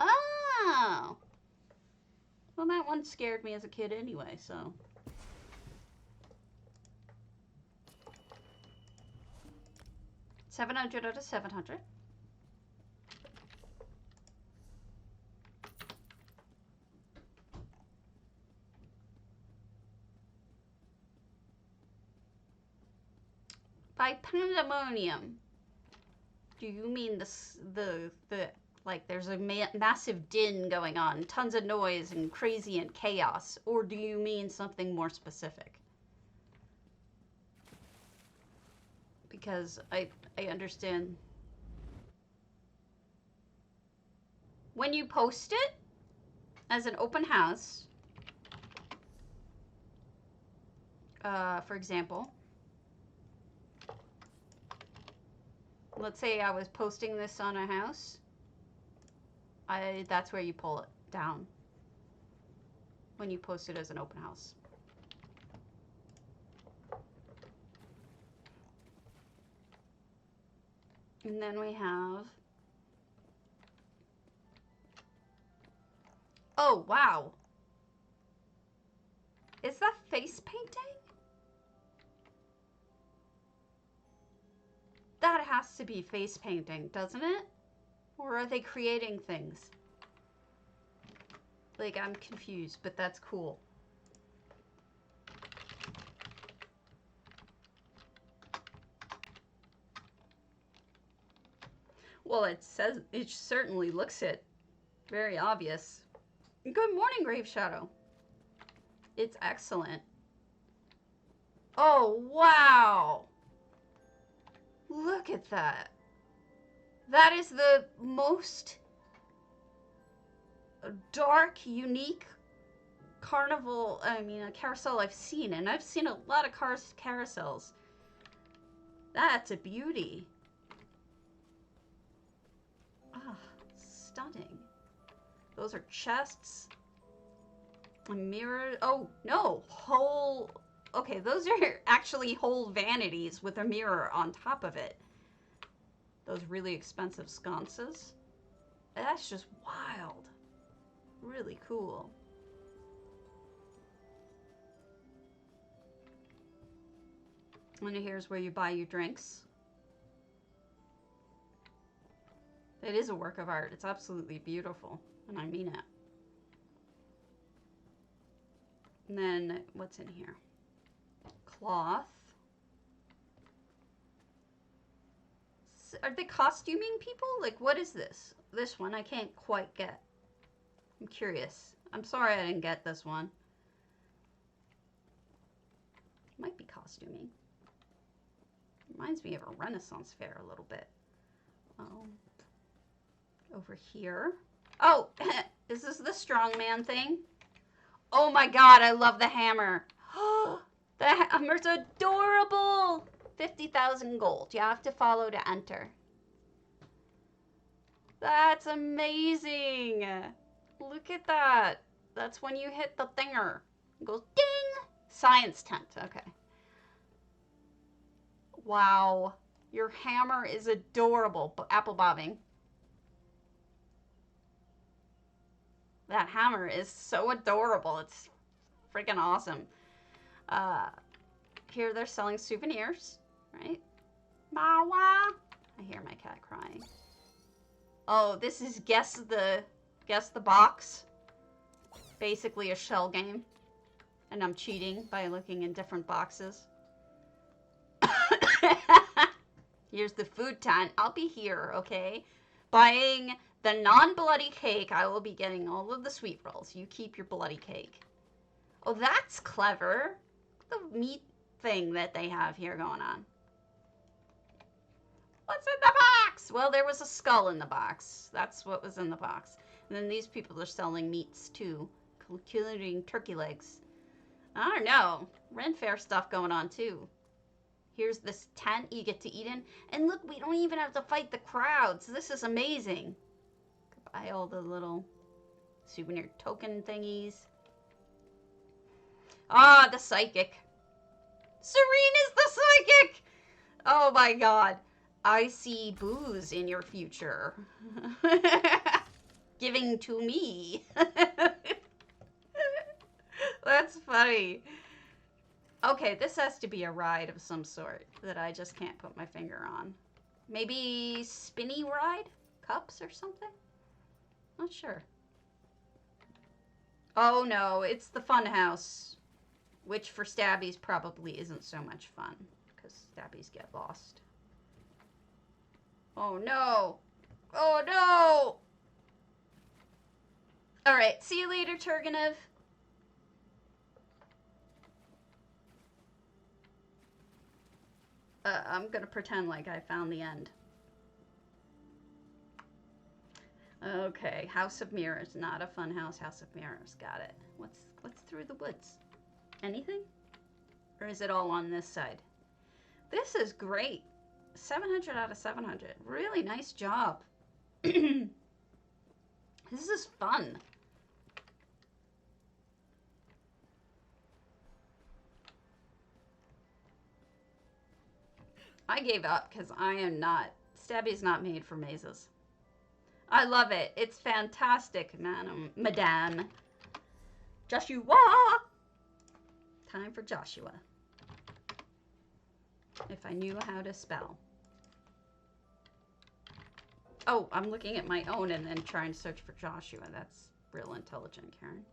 Oh! Well, that one scared me as a kid anyway, so. $700 out of $700. By pandemonium, do you mean the like there's a massive din going on, tons of noise and crazy and chaos, or do you mean something more specific? Because I understand when you post it as an open house, for example, let's say I was posting this on a house, that's where you pull it down when you post it as an open house. And then we have, oh wow, is that face painting? That has to be face painting, doesn't it? Or are they creating things? Like, I'm confused, but that's cool. Well, it certainly looks it. Very obvious. Good morning, Grave Shadow. It's excellent. Oh, wow. Look at that. That is the most dark, unique carnival, a carousel I've seen. And I've seen a lot of carousels. That's a beauty. Ah, stunning. Those are chests. A mirror. Oh, no. Whole. Okay, those are actually whole vanities with a mirror on top of it. Those really expensive sconces. That's just wild. Really cool. And here's where you buy your drinks. It is a work of art. It's absolutely beautiful. And I mean it. And then, what's in here? Cloth. Are they costuming people? Like, what is this? This one I can't quite get. I'm curious. I'm sorry I didn't get this one. Might be costuming. Reminds me of a Renaissance fair a little bit. Oh. over here. Oh, is this the strongman thing? Oh my god, I love the hammer. The hammer's adorable. 50,000 gold. You have to follow to enter. That's amazing. Look at that. That's when you hit the thinger. It goes ding. Science tent. Okay. Wow. Your hammer is adorable. Apple bobbing. That hammer is so adorable. It's freaking awesome. Here they're selling souvenirs, right? Mawa. I hear my cat crying. Oh, this is guess the box. Basically a shell game. And I'm cheating by looking in different boxes. Here's the food tent. I'll be here, okay? Buying the non-bloody cake. I will be getting all of the sweet rolls. You keep your bloody cake. Oh, that's clever. The meat thing that they have here going on. What's in the box? Well, there was a skull in the box. That's what was in the box. And then these people are selling meats too, including turkey legs. I don't know. Ren Fair stuff going on too. Here's this tent you get to eat in. And look, we don't even have to fight the crowds. This is amazing. Buy all the little souvenir token thingies. Ah, the psychic. Serene is the psychic! Oh my god. I see booze in your future. Giving to me. That's funny. Okay, this has to be a ride of some sort that I just can't put my finger on. Maybe spinny ride? Cups or something? Not sure. Oh no, it's the fun house. Which for stabbies probably isn't so much fun. Because stabbies get lost. Oh no! Oh no! Alright, see you later, Turgenev. I'm gonna pretend like I found the end. Okay, House of Mirrors. Not a fun house. House of Mirrors. Got it. What's through the woods? Anything? Or is it all on this side? This is great. 700 out of 700. Really nice job. This is fun. I gave up because I am not. Stabby's not made for mazes. I love it. It's fantastic, Madame. Joshua! Time for Joshua. If I knew how to spell. Oh, I'm looking at my own and then trying to search for Joshua. That's real intelligent, Karen.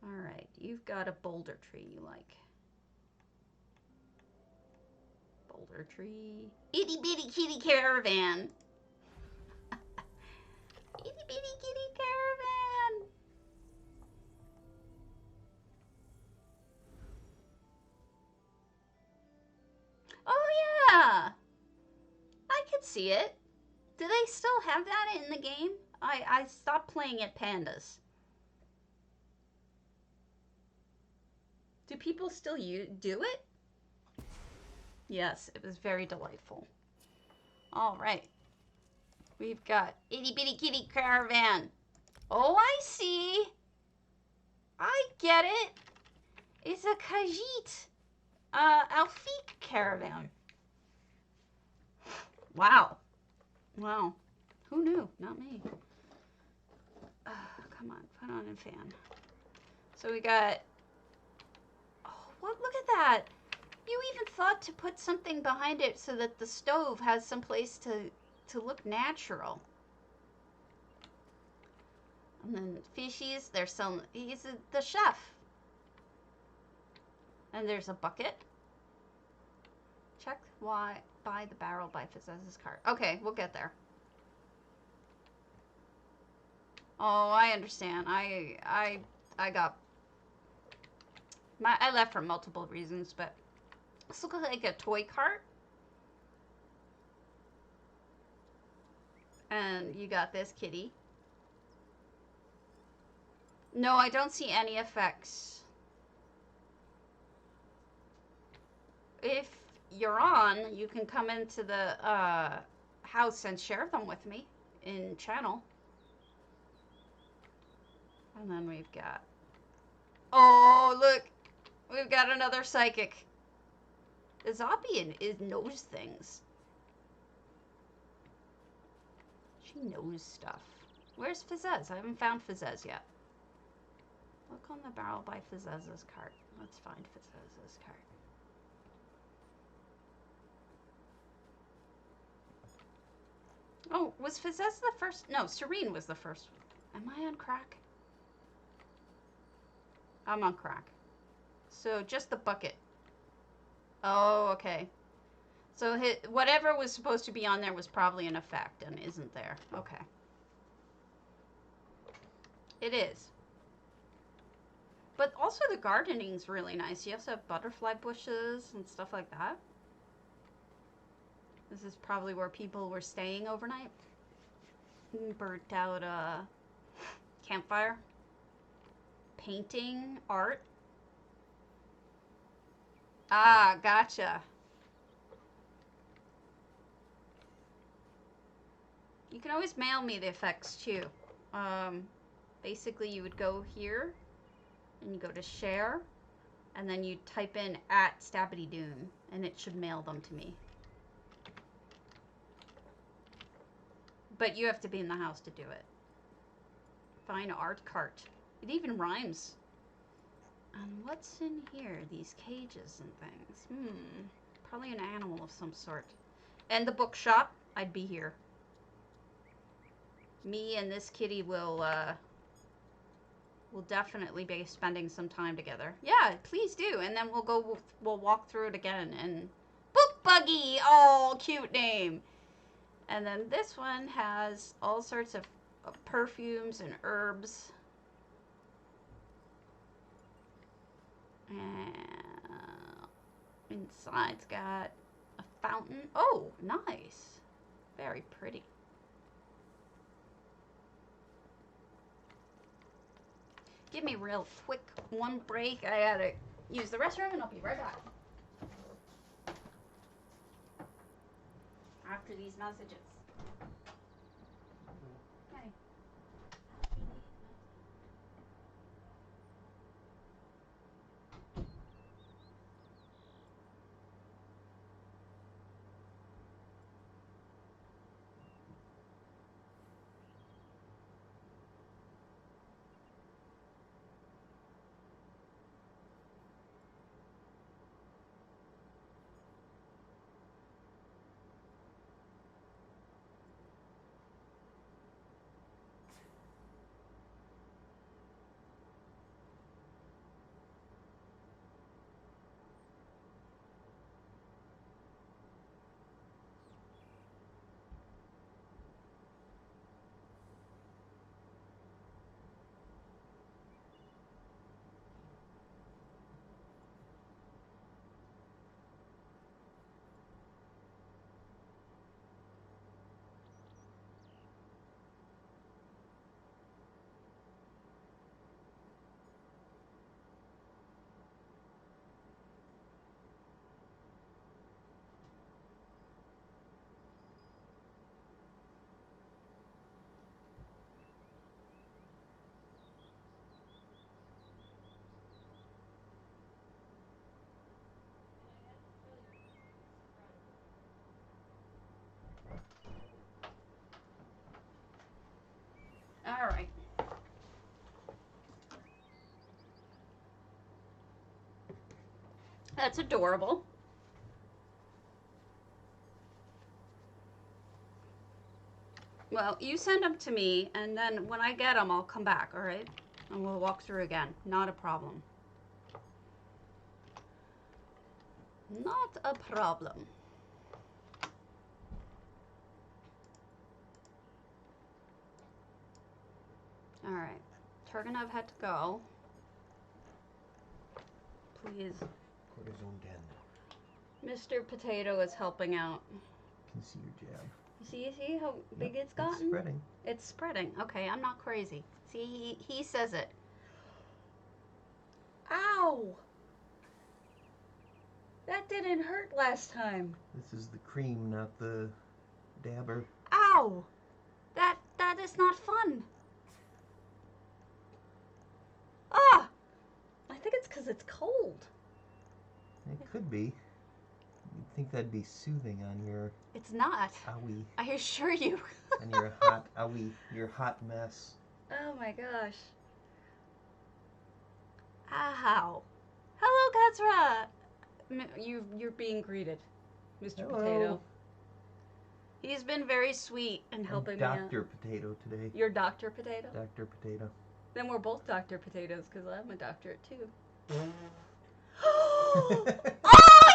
Alright, you've got a boulder tree you like. Boulder tree. Itty Bitty Kitty Caravan. Itty Bitty Kitty Caravan. Oh yeah. I could see it. Do they still have that in the game? I stopped playing at Pandas. Do people still do it? Yes, it was very delightful. All right. We've got Itty Bitty Kitty Caravan. Oh, I see. I get it. It's a Khajiit Alfiq caravan. Wow. Wow. Who knew? Not me. Come on, put on a fan. So we got... Oh, what? Look at that. You even thought to put something behind it so that the stove has some place to look natural. And then fishies, they're selling... He's the chef. And there's a bucket. Check why buy the barrel by possesses cart. Okay, we'll get there. Oh, I understand. I left for multiple reasons, but this looks like a toy cart. And you got this kitty. No, I don't see any effects. If you're on, you can come into the house and share them with me in channel. And then we've got... Oh, look! We've got another psychic. The zombie knows things. She knows stuff. Where's Fizzez? I haven't found Fizzez yet. Look on the barrel by Fizzez's cart. Let's find Fizzez's cart. Oh, was Fizzez the first? No, Serene was the first. Am I on crack? I'm on crack. So just the bucket. Oh, okay. So whatever was supposed to be on there was probably an effect and isn't there. Okay. It is. But also the gardening's really nice. You also have butterfly bushes and stuff like that. This is probably where people were staying overnight. Burnt out campfire. Painting, art. Ah, gotcha. You can always mail me the effects too. Basically you would go here and you go to share and then you type in @StabbityDoom and it should mail them to me. But you have to be in the house to do it. Fine art cart. It even rhymes. And what's in here? These cages and things. Probably an animal of some sort. And the bookshop. I'd be here. Me and this kitty will definitely be spending some time together. Yeah, please do. And then we'll walk through it again. And Book Buggy! Oh, cute name. And then this one has all sorts of perfumes and herbs. And inside's got a fountain. Oh, nice. Very pretty. Give me real quick one break. I gotta use the restroom and I'll be right back. After these messages. Okay. All right. That's adorable. Well, you send them to me, and then when I get them, I'll come back, all right? And we'll walk through again. Not a problem. Not a problem. All right. Turgenev had to go. Please. Cortisone 10. Mr. Potato is helping out. Can see your jab. See how big it's gotten? It's spreading. It's spreading. Okay, I'm not crazy. See, he says it. Ow! That didn't hurt last time. This is the cream, not the dabber. Ow! That is not fun. Ah! I think it's because it's cold. It could be. You'd think that'd be soothing on your It's not. owie. I assure you. And your hot owie, your hot mess. Oh my gosh. Ow. Hello, Katra. You're being greeted, Mr. Hello. Potato. He's been very sweet and helping me out. Dr. Potato today. You're Dr. Potato? Dr. Potato. Then we're both Dr. Potatoes because I'm a doctorate too. JD. Oh,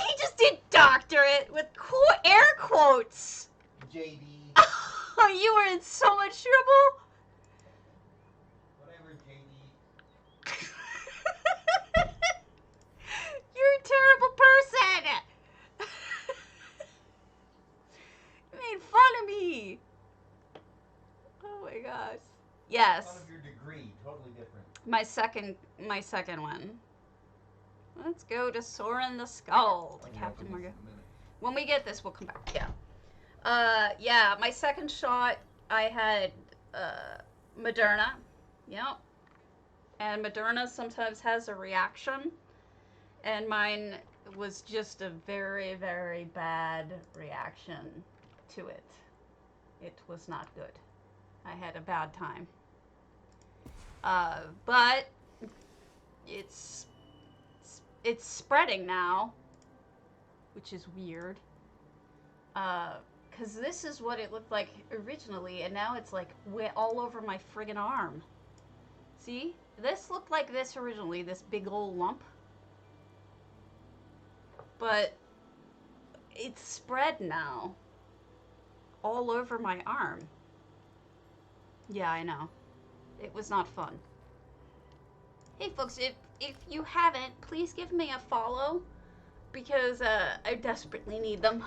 he just did doctorate with air quotes. Oh, you were in so much trouble. Whatever, JD. You're a terrible person. You made fun of me. Oh my gosh. Yes. One of your degree, totally different. My second one. Let's go to Sorentheskald, Captain Margeaux. When we get this, we'll come back. Yeah. Yeah, my second shot, I had Moderna. Yep. And Moderna sometimes has a reaction. And mine was just a very, very bad reaction to it. It was not good. I had a bad time. But it's spreading now, which is weird. Because this is what it looked like originally, and now it's like all over my friggin' arm. See? This looked like this originally, this big old lump. But it's spread now. All over my arm. Yeah, I know. It was not fun. Hey folks, if you haven't, please give me a follow. Because I desperately need them.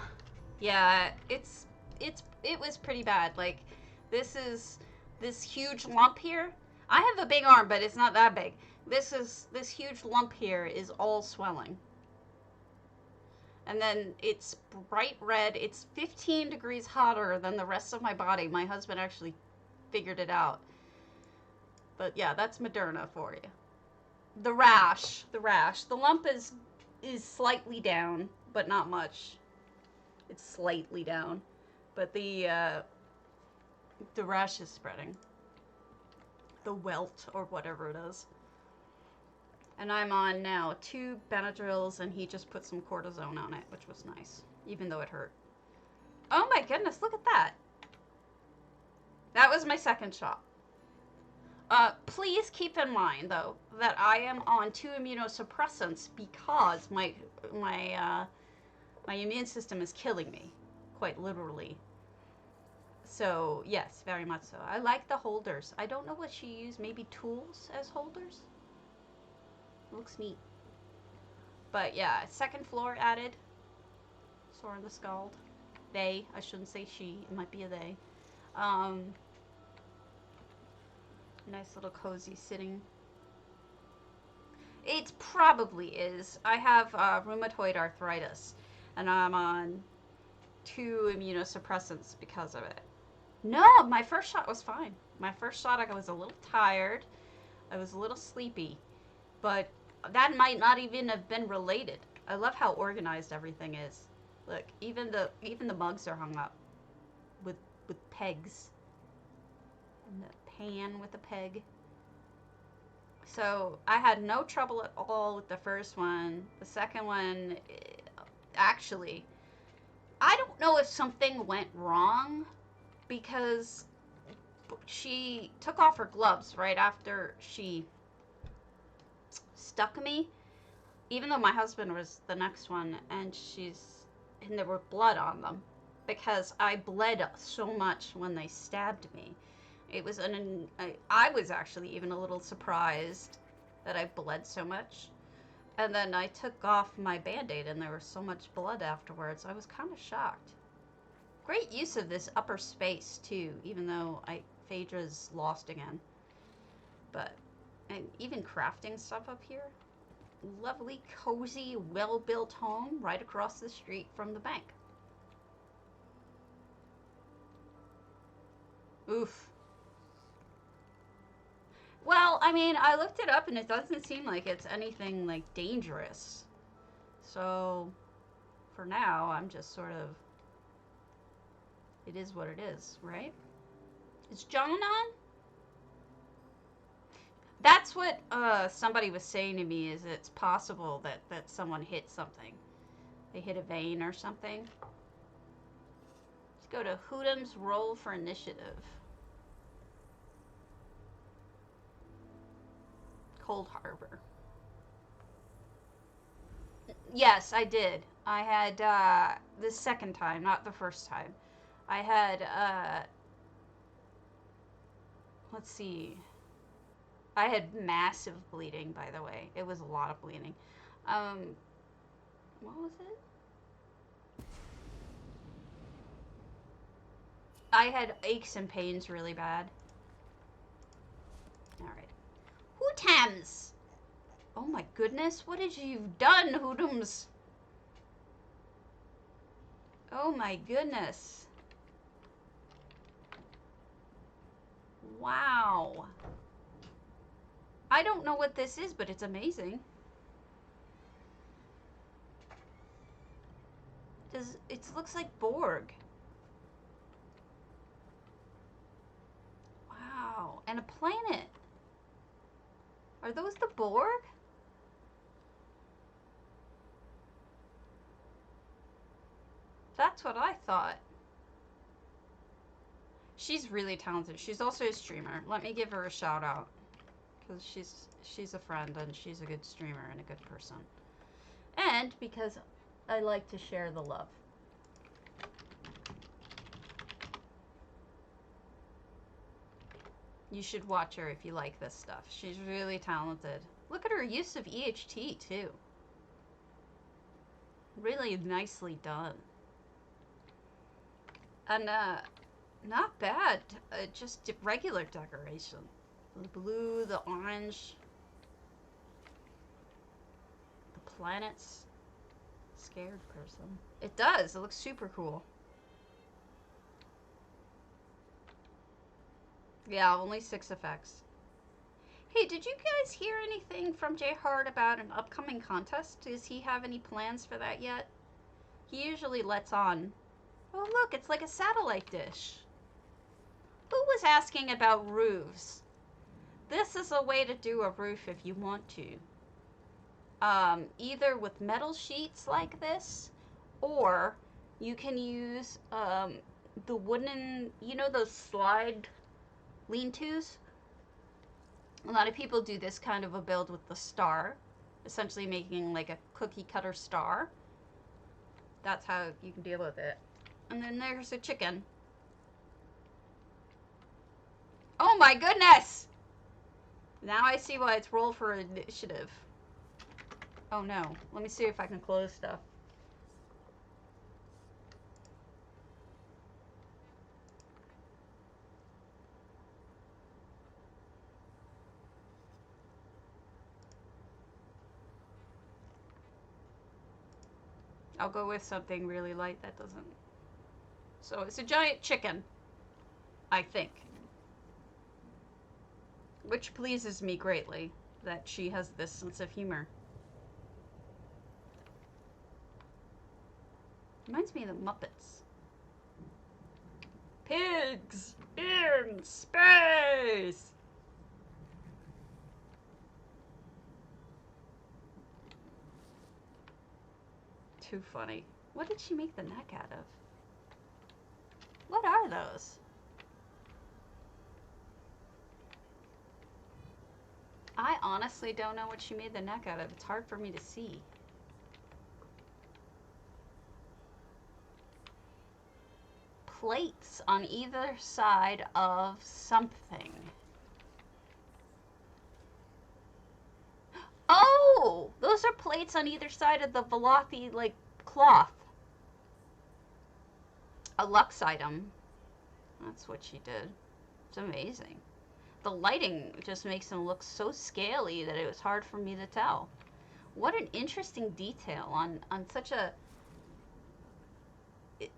Yeah, it was pretty bad. Like, this huge lump here. I have a big arm, but it's not that big. This huge lump here is all swelling. And then it's bright red. It's 15 degrees hotter than the rest of my body. My husband actually figured it out. But yeah, that's Moderna for you. The rash. The lump is slightly down, but not much. It's slightly down. But the rash is spreading. The welt, or whatever it is. And I'm on now 2 Benadryls, and he just put some cortisone on it, which was nice, even though it hurt. Oh my goodness, look at that. That was my second shot. Please keep in mind, though, that I am on 2 immunosuppressants because my immune system is killing me, quite literally. So, yes, very much so. I like the holders. I don't know what she used, maybe tools as holders? Looks neat. But yeah, second floor added. Sorentheskald. They. I shouldn't say she. It might be a they. Nice little cozy sitting. It probably is. I have rheumatoid arthritis. And I'm on 2 immunosuppressants because of it. No, my first shot was fine. My first shot, I was a little tired. I was a little sleepy. But that might not even have been related. I love how organized everything is. Look, even the mugs are hung up with pegs. And the pan with a peg. So I had no trouble at all with the first one. The second one, actually, I don't know if something went wrong because she took off her gloves right after she stuck me, even though my husband was the next one, and there were blood on them because I bled so much when they stabbed me. It was I was actually even a little surprised that I bled so much. And then I took off my Band-Aid and there was so much blood afterwards. I was kind of shocked. Great use of this upper space, too, even though Phaedra's lost again. But, and even crafting stuff up here. Lovely, cozy, well-built home right across the street from the bank. Oof. Well, I mean, I looked it up and it doesn't seem like it's anything, like, dangerous. So, for now, I'm just sort of... It is what it is, right? Is John on? That's what somebody was saying to me, is it's possible that someone hit something. They hit a vein or something. Let's go to Hootems, roll for initiative. Coldharbour. Yes, I did. I had, the second time, not the first time. I had, let's see. I had massive bleeding, by the way. It was a lot of bleeding. What was it? I had aches and pains really bad. Alright. Hootems! Oh my goodness, what did you done, Hootems? Oh my goodness. Wow. I don't know what this is, but it's amazing. It looks like Borg. Wow, and a planet. Are those the Borg? That's what I thought. She's really talented. She's also a streamer. Let me give her a shout out. Because she's a friend and she's a good streamer and a good person. And because I like to share the love. You should watch her if you like this stuff. She's really talented. Look at her use of EHT too. Really nicely done. And not bad. Just regular decoration. The blue, the orange, the planets. Scared person. It does. It looks super cool. Yeah, only 6 effects. Hey, did you guys hear anything from Jay Hart about an upcoming contest? Does he have any plans for that yet? He usually lets on. Oh, look, it's like a satellite dish. Who was asking about roofs? This is a way to do a roof if you want to. Either with metal sheets like this, or you can use the wooden, you know those slide lean-tos? A lot of people do this kind of a build with the star, essentially making like a cookie cutter star. That's how you can deal with it. And then there's a chicken. Oh my goodness! Now I see why it's roll for initiative. Oh no. Let me see if I can close stuff. I'll go with something really light that doesn't. So it's a giant chicken, I think. Which pleases me greatly, that she has this sense of humor. Reminds me of the Muppets. Pigs in space! Too funny. What did she make the neck out of? What are those? I honestly don't know what she made the neck out of. It's hard for me to see. Plates on either side of something. Oh! Those are plates on either side of the Velothi, like, cloth. A Lux item. That's what she did. It's amazing. The lighting just makes him look so scaly that it was hard for me to tell. What an interesting detail on such a...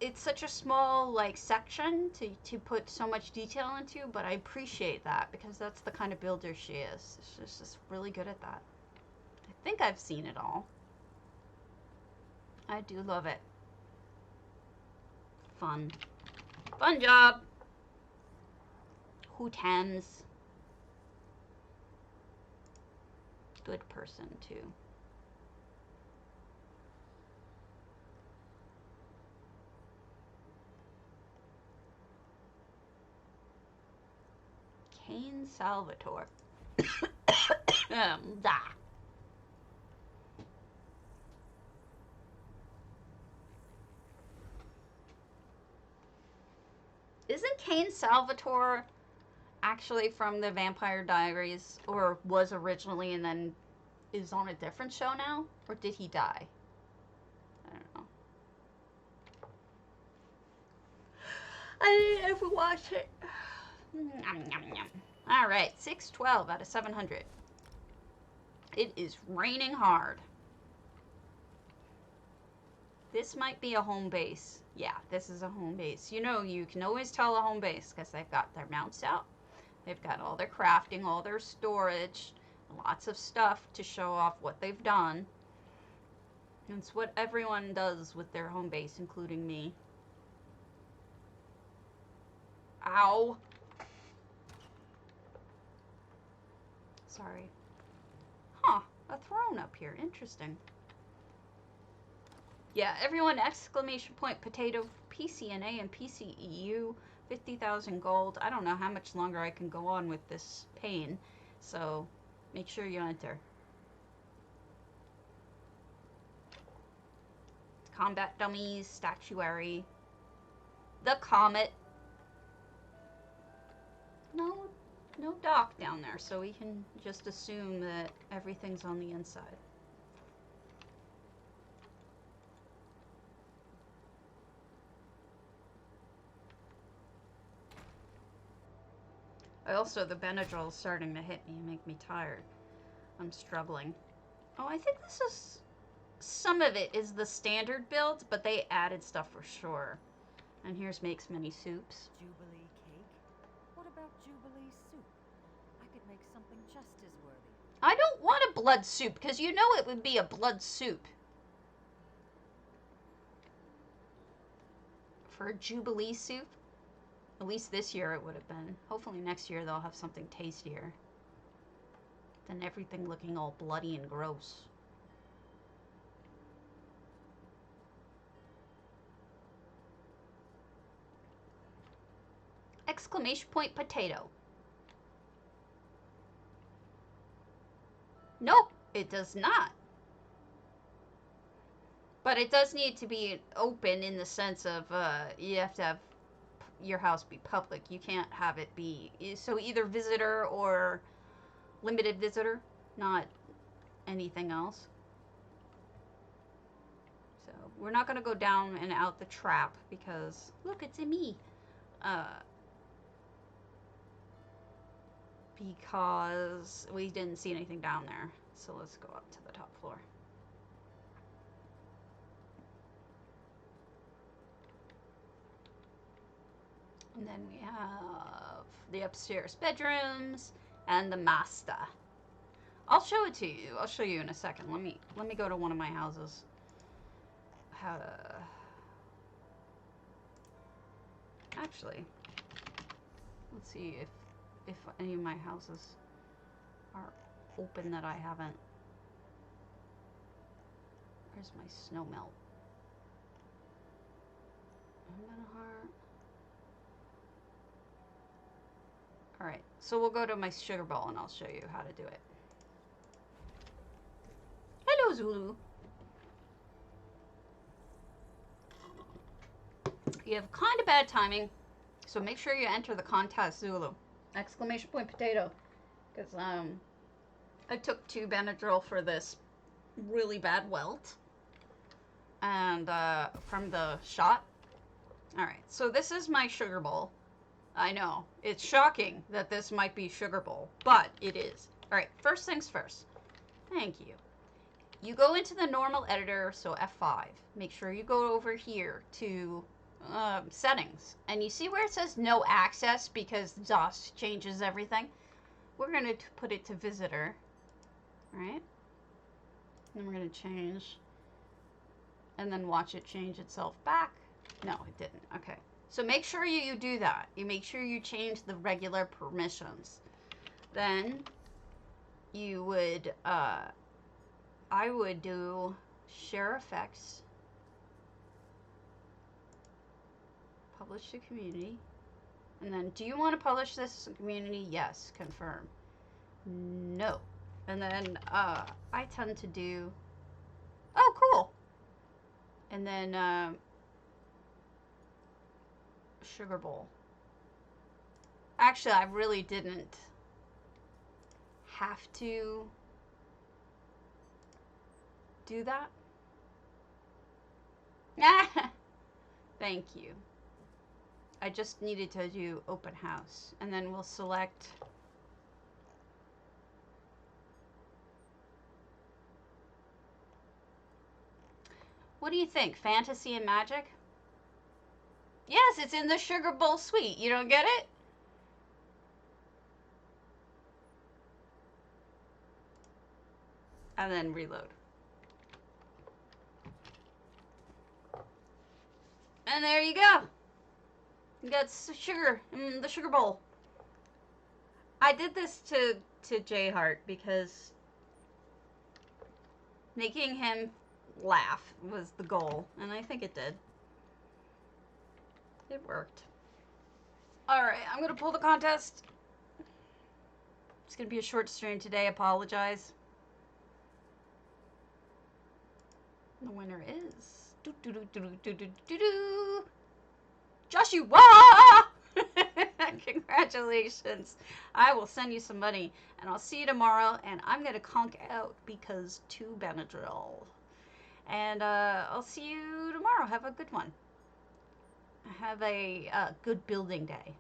It's such a small, like, section to put so much detail into, but I appreciate that because that's the kind of builder she is. She's just really good at that. I think I've seen it all. I do love it. Fun. Fun job! Hootems. Good person, too. Caine-salvatore. Isn't caine-salvatore actually from the Vampire Diaries, or was originally and then is on a different show now? Or did he die? I don't know. I didn't ever watch it. Alright, 612 out of 700. It is raining hard. This might be a home base. Yeah, this is a home base. You know, you can always tell a home base because they've got their mounts out. They've got all their crafting, all their storage, lots of stuff to show off what they've done. And it's what everyone does with their home base, including me. Ow. Sorry. Huh, a throne up here. Interesting. Yeah, everyone, exclamation point, potato, PCNA and PCEU, 50,000 gold. I don't know how much longer I can go on with this pain, so make sure you enter. Combat dummies, statuary, the comet. No dock down there, so we can just assume that everything's on the inside. Also, the Benadryl is starting to hit me and make me tired. I'm struggling. Oh, I think this is... Some of it is the standard build, but they added stuff for sure. And here's Makes Many Soups. Jubilee cake? What about Jubilee soup? I could make something just as worthy. I don't want a blood soup, because you know it would be a blood soup. For a Jubilee soup? At least this year it would have been. Hopefully next year they'll have something tastier than everything looking all bloody and gross. Exclamation point potato. Nope, it does not. But it does need to be open in the sense of you have to have your house be public. You can't have it be... So either visitor or limited visitor, not anything else. So we're not going to go down and out the trap because, look, it's a me. Because we didn't see anything down there. So let's go up to the top floor. And then we have the upstairs bedrooms and the master. I'll show it to you. I'll show you in a second. Let me go to one of my houses. Actually, let's see if any of my houses are open that I haven't. Where's my snow melt? Alright, so we'll go to my sugar bowl and I'll show you how to do it. Hello, Zulu. You have kind of bad timing, so make sure you enter the contest, Zulu. Exclamation point potato. Because, I took 2 Benadryl for this really bad welt. And, from the shot. Alright, so this is my sugar bowl. I know, it's shocking that this might be sugar bowl, but it is. Alright, first things first. Thank you. You go into the normal editor, so F5. Make sure you go over here to settings. And you see where it says no access because DOS changes everything? We're going to put it to visitor. Right? Then we're going to change. And then watch it change itself back. No, it didn't. Okay. So make sure you do that. You make sure you change the regular permissions. Then you would, I would do share effects, publish to community, and then do you want to publish this to community? Yes, confirm. No. And then I tend to do, oh cool. And then sugar bowl. Actually, I really didn't have to do that. Thank you. I just needed to do open house. And then we'll select what do you think? Fantasy and magic? Yes, it's in the sugar bowl suite. You don't get it? And then reload. And there you go. You got sugar in the sugar bowl. I did this to J Hart because making him laugh was the goal, and I think it did. It worked. Alright, I'm gonna pull the contest. It's gonna be a short stream today, apologize. The winner is Joshua! Congratulations. I will send you some money, and I'll see you tomorrow, and I'm gonna conk out because 2 Benadryl. And I'll see you tomorrow. Have a good one. Have a good building day.